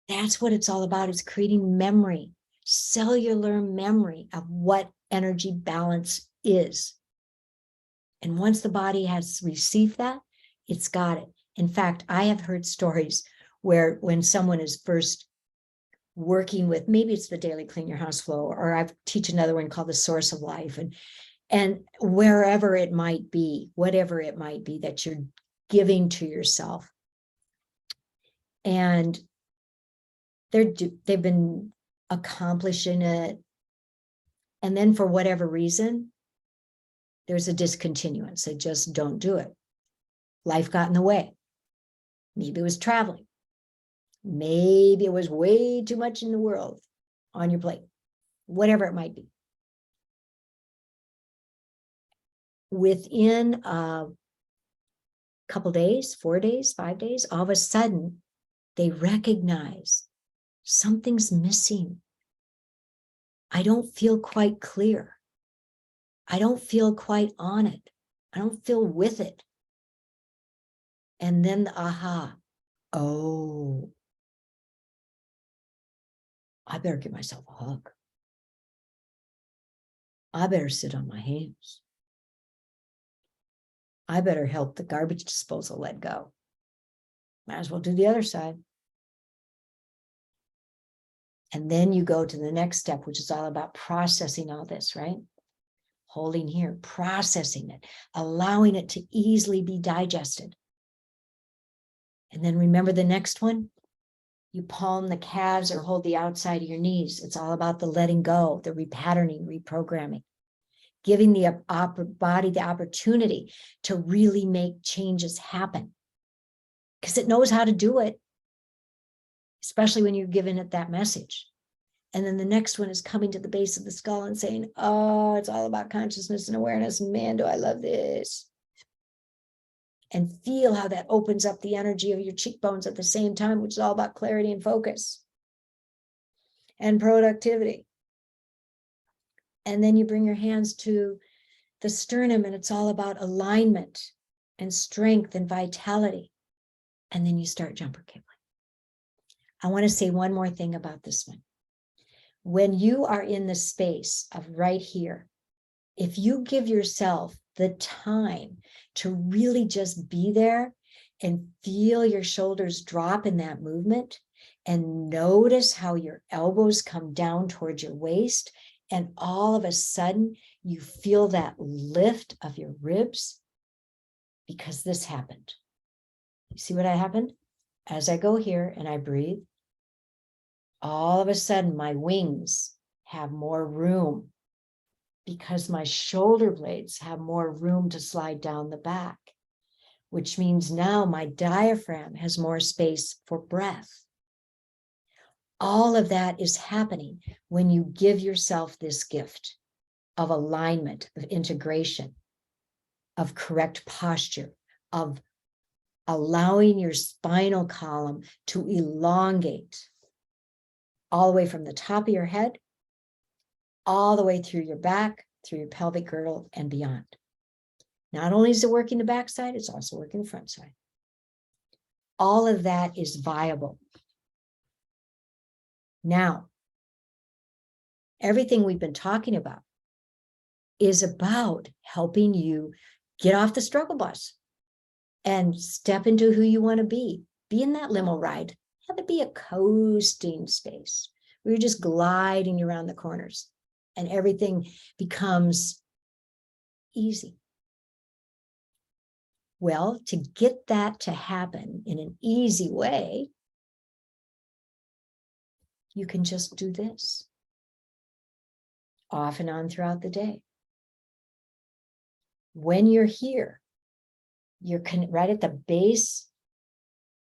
That's what it's all about. It's creating memory, cellular memory of what energy balance is. And once the body has received that, it's got it. In fact, I have heard stories where when someone is first working with, maybe it's the daily clean your house flow, or I teach another one called the source of life, and wherever it might be, whatever it might be that you're giving to yourself. And they've been accomplishing it. And then for whatever reason, there's a discontinuance. They just don't do it. Life got in the way. Maybe it was traveling. Maybe it was way too much in the world on your plate, whatever it might be. Within a couple days, 4 days, 5 days, all of a sudden, they recognize something's missing. I don't feel quite clear. I don't feel quite on it. I don't feel with it. And then the aha, oh, I better give myself a hug. I better sit on my hands. I better help the garbage disposal let go. Might as well do the other side. And then you go to the next step, which is all about processing all this, right? Holding here, processing it, allowing it to easily be digested. And then remember the next one? You palm the calves or hold the outside of your knees. It's all about the letting go, the repatterning, reprogramming, giving the body the opportunity to really make changes happen because it knows how to do it, especially when you're giving it that message. And then the next one is coming to the base of the skull and saying, oh, it's all about consciousness and awareness. Man, do I love this. And feel how that opens up the energy of your cheekbones at the same time, which is all about clarity and focus and productivity. And then you bring your hands to the sternum and it's all about alignment and strength and vitality. And then you start jumper cabling. I want to say one more thing about this one. When you are in the space of right here, if you give yourself the time to really just be there and feel your shoulders drop in that movement and notice how your elbows come down towards your waist and all of a sudden you feel that lift of your ribs because this happened. You see what happened? As I go here and I breathe, all of a sudden my wings have more room because my shoulder blades have more room to slide down the back, which means now my diaphragm has more space for breath. All of that is happening when you give yourself this gift of alignment, of integration, of correct posture, of allowing your spinal column to elongate all the way from the top of your head, all the way through your back, through your pelvic girdle and beyond. Not only is it working the back side, it's also working the front side. All of that is viable. Now, everything we've been talking about is about helping you get off the struggle bus and step into who you want to be. Be in that limo ride. Have it be a coasting space where you're just gliding around the corners and everything becomes easy. Well, to get that to happen in an easy way, you can just do this off and on throughout the day. When you're here, you're right at the base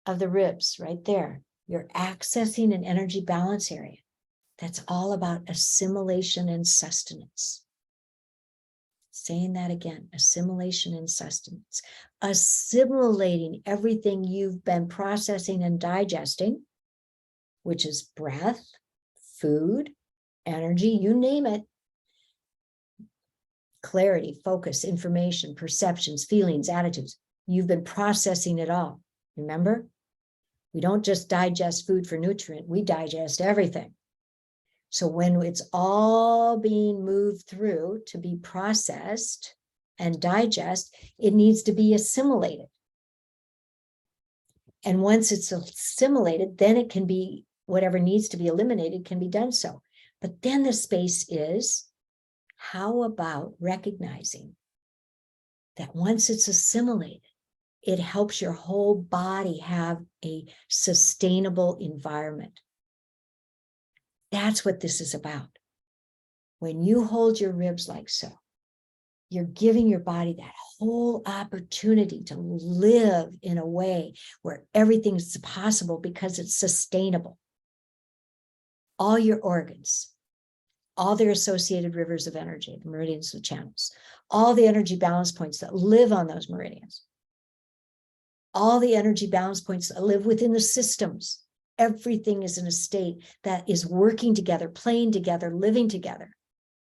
of the ribs, right there. You're accessing an energy balance area. That's all about assimilation and sustenance. Saying that again, assimilation and sustenance. Assimilating everything you've been processing and digesting, which is breath, food, energy, you name it. Clarity, focus, information, perceptions, feelings, attitudes. You've been processing it all. Remember? We don't just digest food for nutrient, we digest everything. So when it's all being moved through to be processed and digest, it needs to be assimilated. And once it's assimilated, then it can be, whatever needs to be eliminated can be done so. But then the space is, how about recognizing that once it's assimilated, it helps your whole body have a sustainable environment. That's what this is about. When you hold your ribs like so, you're giving your body that whole opportunity to live in a way where everything's possible because it's sustainable. All your organs, all their associated rivers of energy, the meridians, the channels, all the energy balance points that live on those meridians, all the energy balance points that live within the systems. Everything is in a state that is working together, playing together, living together,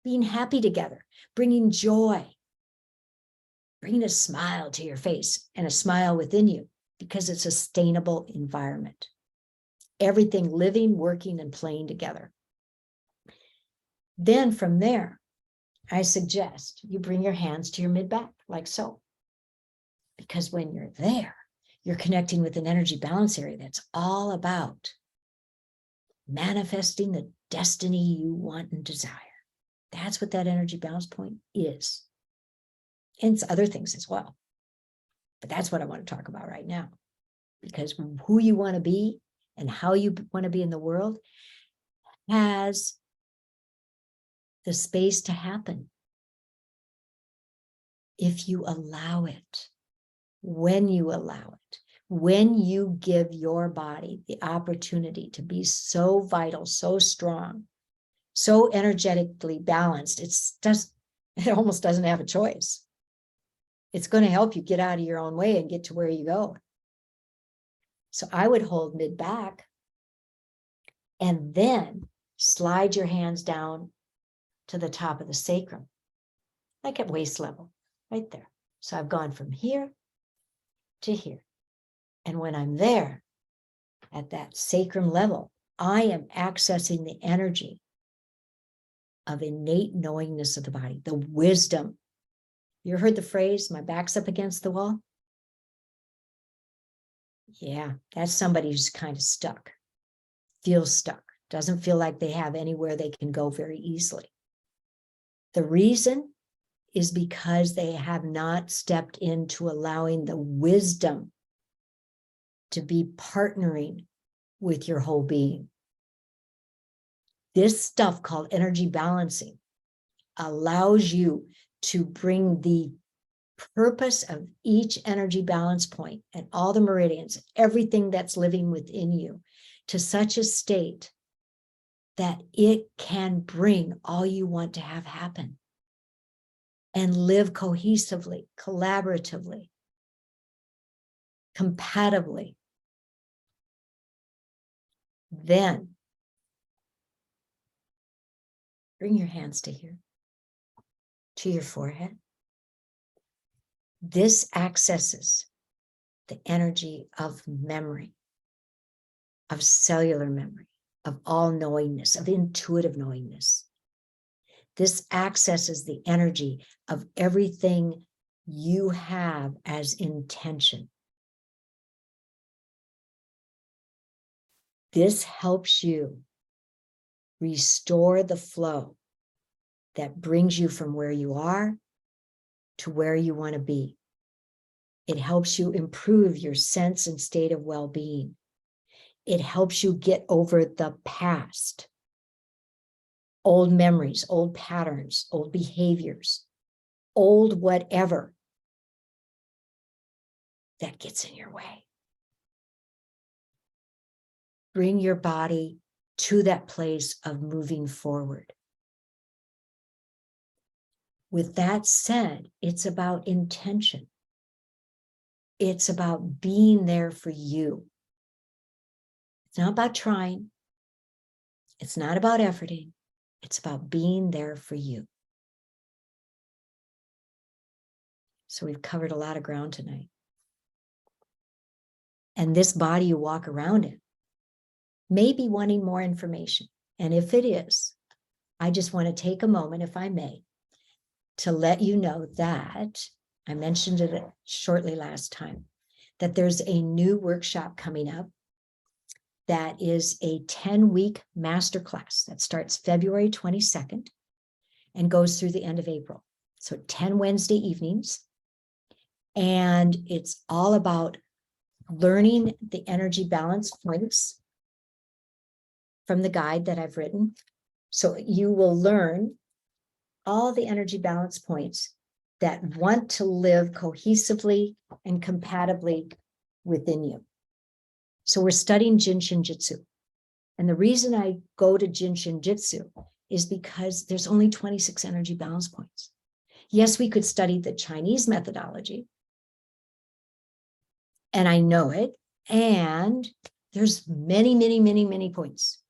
being happy together, bringing joy, bringing a smile to your face and a smile within you because it's a sustainable environment. Everything living, working, and playing together. Then from there, I suggest you bring your hands to your mid-back like so. Because when you're there, you're connecting with an energy balance area that's all about manifesting the destiny you want and desire. That's what that energy balance point is. And it's other things as well. But that's what I want to talk about right now. Because who you want to be and how you want to be in the world has the space to happen if you allow it. When you allow it, when you give your body the opportunity to be so vital, so strong, so energetically balanced, it almost doesn't have a choice. It's going to help you get out of your own way and get to where you go. So I would hold mid-back and then slide your hands down to the top of the sacrum, like at waist level, right there. So I've gone from here to here. And when I'm there at that sacrum level, I am accessing the energy of innate knowingness of the body, the wisdom. You heard the phrase, my back's up against the wall? Yeah, that's somebody who's kind of stuck, feels stuck, doesn't feel like they have anywhere they can go very easily. The reason is because they have not stepped into allowing the wisdom to be partnering with your whole being. This stuff called energy balancing allows you to bring the purpose of each energy balance point and all the meridians, everything that's living within you, to such a state that it can bring all you want to have happen and live cohesively, collaboratively, compatibly. Then bring your hands to here, to your forehead. This accesses the energy of memory, of cellular memory, of all knowingness, of intuitive knowingness. This accesses the energy of everything you have as intention. This helps you restore the flow that brings you from where you are to where you want to be. It helps you improve your sense and state of well-being. It helps you get over the past, old memories, old patterns, old behaviors, old whatever that gets in your way. Bring your body to that place of moving forward. With that said, it's about intention. It's about being there for you. It's not about trying. It's not about efforting. It's about being there for you. So we've covered a lot of ground tonight. And this body you walk around in may be wanting more information. And if it is, I just want to take a moment, if I may, to let you know that, I mentioned it shortly last time, that there's a new workshop coming up that is a 10-week masterclass that starts February 22nd and goes through the end of April. So 10 Wednesday evenings. And it's all about learning the energy balance points from the guide that I've written. So you will learn all the energy balance points that want to live cohesively and compatibly within you. So we're studying Jin Shin Jitsu. And the reason I go to Jin Shin Jitsu is because there's only 26 energy balance points. Yes, we could study the Chinese methodology, and I know it, and there's many, many, many, many points.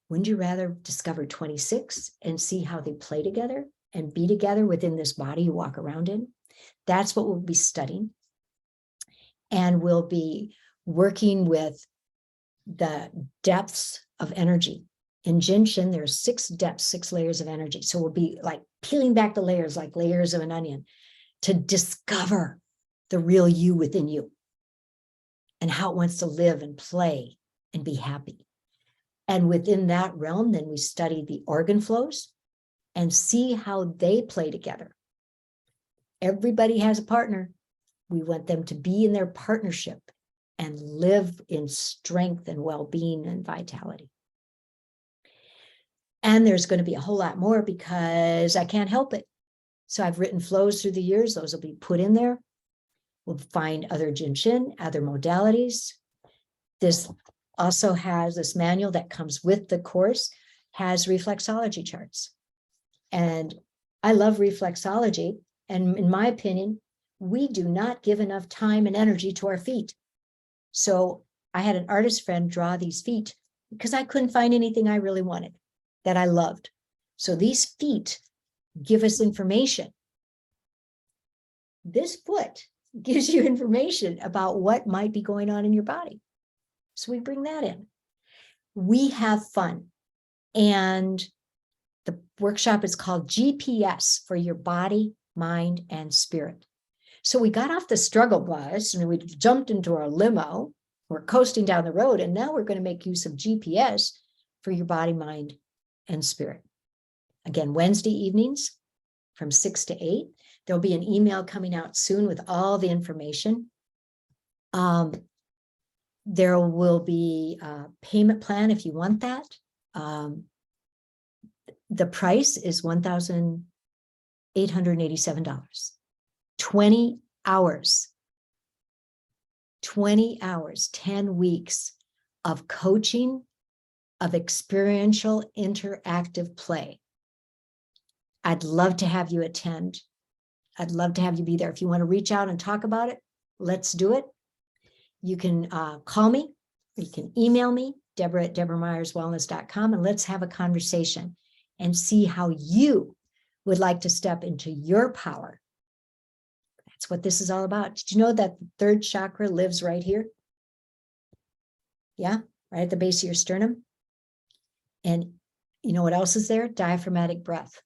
Wouldn't you rather discover 26 and see how they play together and be together within this body you walk around in? That's what we'll be studying. And we'll be working with the depths of energy. In Jin Shin, there's 6 depths, 6 layers of energy. So we'll be like peeling back the layers like layers of an onion to discover the real you within you and how it wants to live and play and be happy. And within that realm, then we study the organ flows and see how they play together. Everybody has a partner. We want them to be in their partnership and live in strength and well-being and vitality. And there's going to be a whole lot more because I can't help it. So I've written flows through the years. Those will be put in there. We'll find other Jin Shin, other modalities. This also has this manual that comes with the course, has reflexology charts. And I love reflexology. And in my opinion, we do not give enough time and energy to our feet. So I had an artist friend draw these feet because I couldn't find anything I really wanted that I loved. So these feet give us information. This foot gives you information about what might be going on in your body. So we bring that in. We have fun. And the workshop is called GPS for your body, mind, and spirit. So we got off the struggle bus and we jumped into our limo. We're coasting down the road, and now we're going to make use of GPS for your body, mind, and spirit. Again, Wednesday evenings from 6 to 8. There'll be an email coming out soon with all the information. There will be a payment plan if you want that. The price is $1,887. 20 hours. 20 hours, 10 weeks of coaching, of experiential interactive play. I'd love to have you attend. I'd love to have you be there. If you want to reach out and talk about it, let's do it. You can call me, you can email me, Deborah@DeborahMyersWellness.com, and let's have a conversation and see how you would like to step into your power. That's what this is all about. Did you know that the third chakra lives right here? Yeah, right at the base of your sternum. And you know what else is there? Diaphragmatic breath.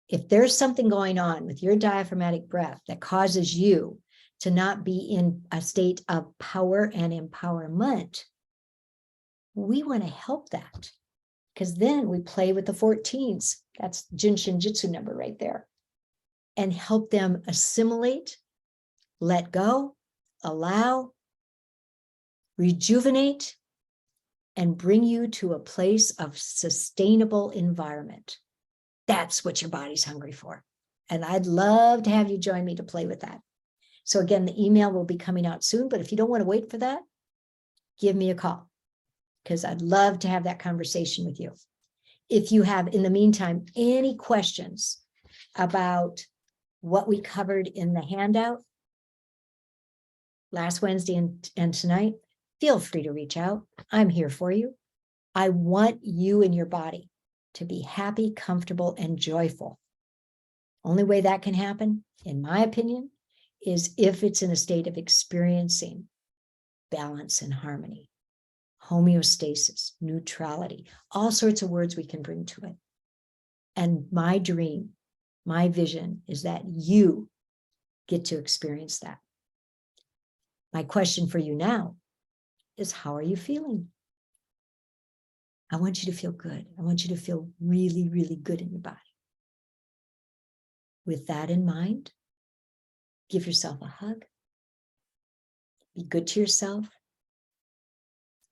If there's something going on with your diaphragmatic breath that causes you to not be in a state of power and empowerment, we want to help that, because then we play with the 14s. That's Jin Shin Jitsu number right there, and help them assimilate, let go, allow, rejuvenate, and bring you to a place of sustainable environment. That's what your body's hungry for. And I'd love to have you join me to play with that. So again, the email will be coming out soon, but if you don't want to wait for that, give me a call, because I'd love to have that conversation with you. If you have, in the meantime, any questions about what we covered in the handout last Wednesday and tonight, feel free to reach out. I'm here for you. I want you and your body to be happy, comfortable, and joyful. Only way that can happen, in my opinion, is if it's in a state of experiencing balance and harmony, homeostasis, neutrality, all sorts of words we can bring to it. And my dream, my vision is that you get to experience that. My question for you now is, how are you feeling? I want you to feel good. I want you to feel really, really good in your body. With that in mind, give yourself a hug. Be good to yourself.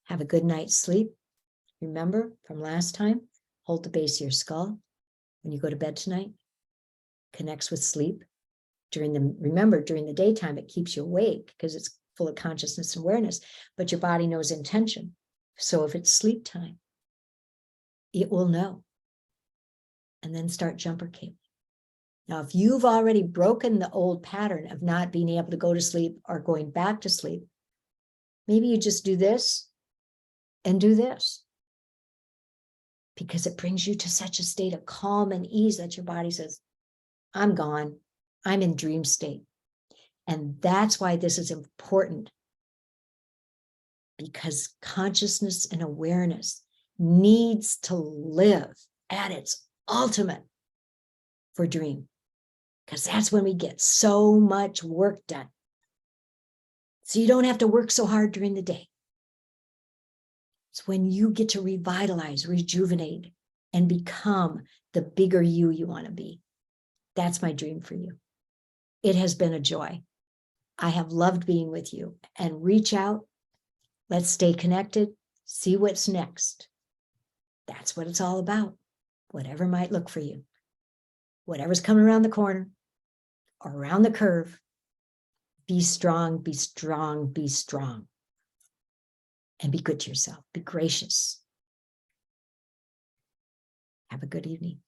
Have a good night's sleep. Remember from last time, hold the base of your skull when you go to bed tonight. Connects with sleep. Remember, during the daytime, it keeps you awake because it's full of consciousness and awareness, but your body knows intention. So if it's sleep time, it will know. And then start jumper cabling. Now, if you've already broken the old pattern of not being able to go to sleep or going back to sleep, maybe you just do this and do this, because it brings you to such a state of calm and ease that your body says, I'm gone. I'm in dream state. And that's why this is important, because consciousness and awareness needs to live at its ultimate for dream, because that's when we get so much work done. So you don't have to work so hard during the day. It's when you get to revitalize, rejuvenate, and become the bigger you want to be. That's my dream for you. It has been a joy. I have loved being with you. And reach out. Let's stay connected. See what's next. That's what it's all about. Whatever might look for you. Whatever's coming around the corner or around the curve. Be strong, be strong, be strong. And be good to yourself. Be gracious. Have a good evening.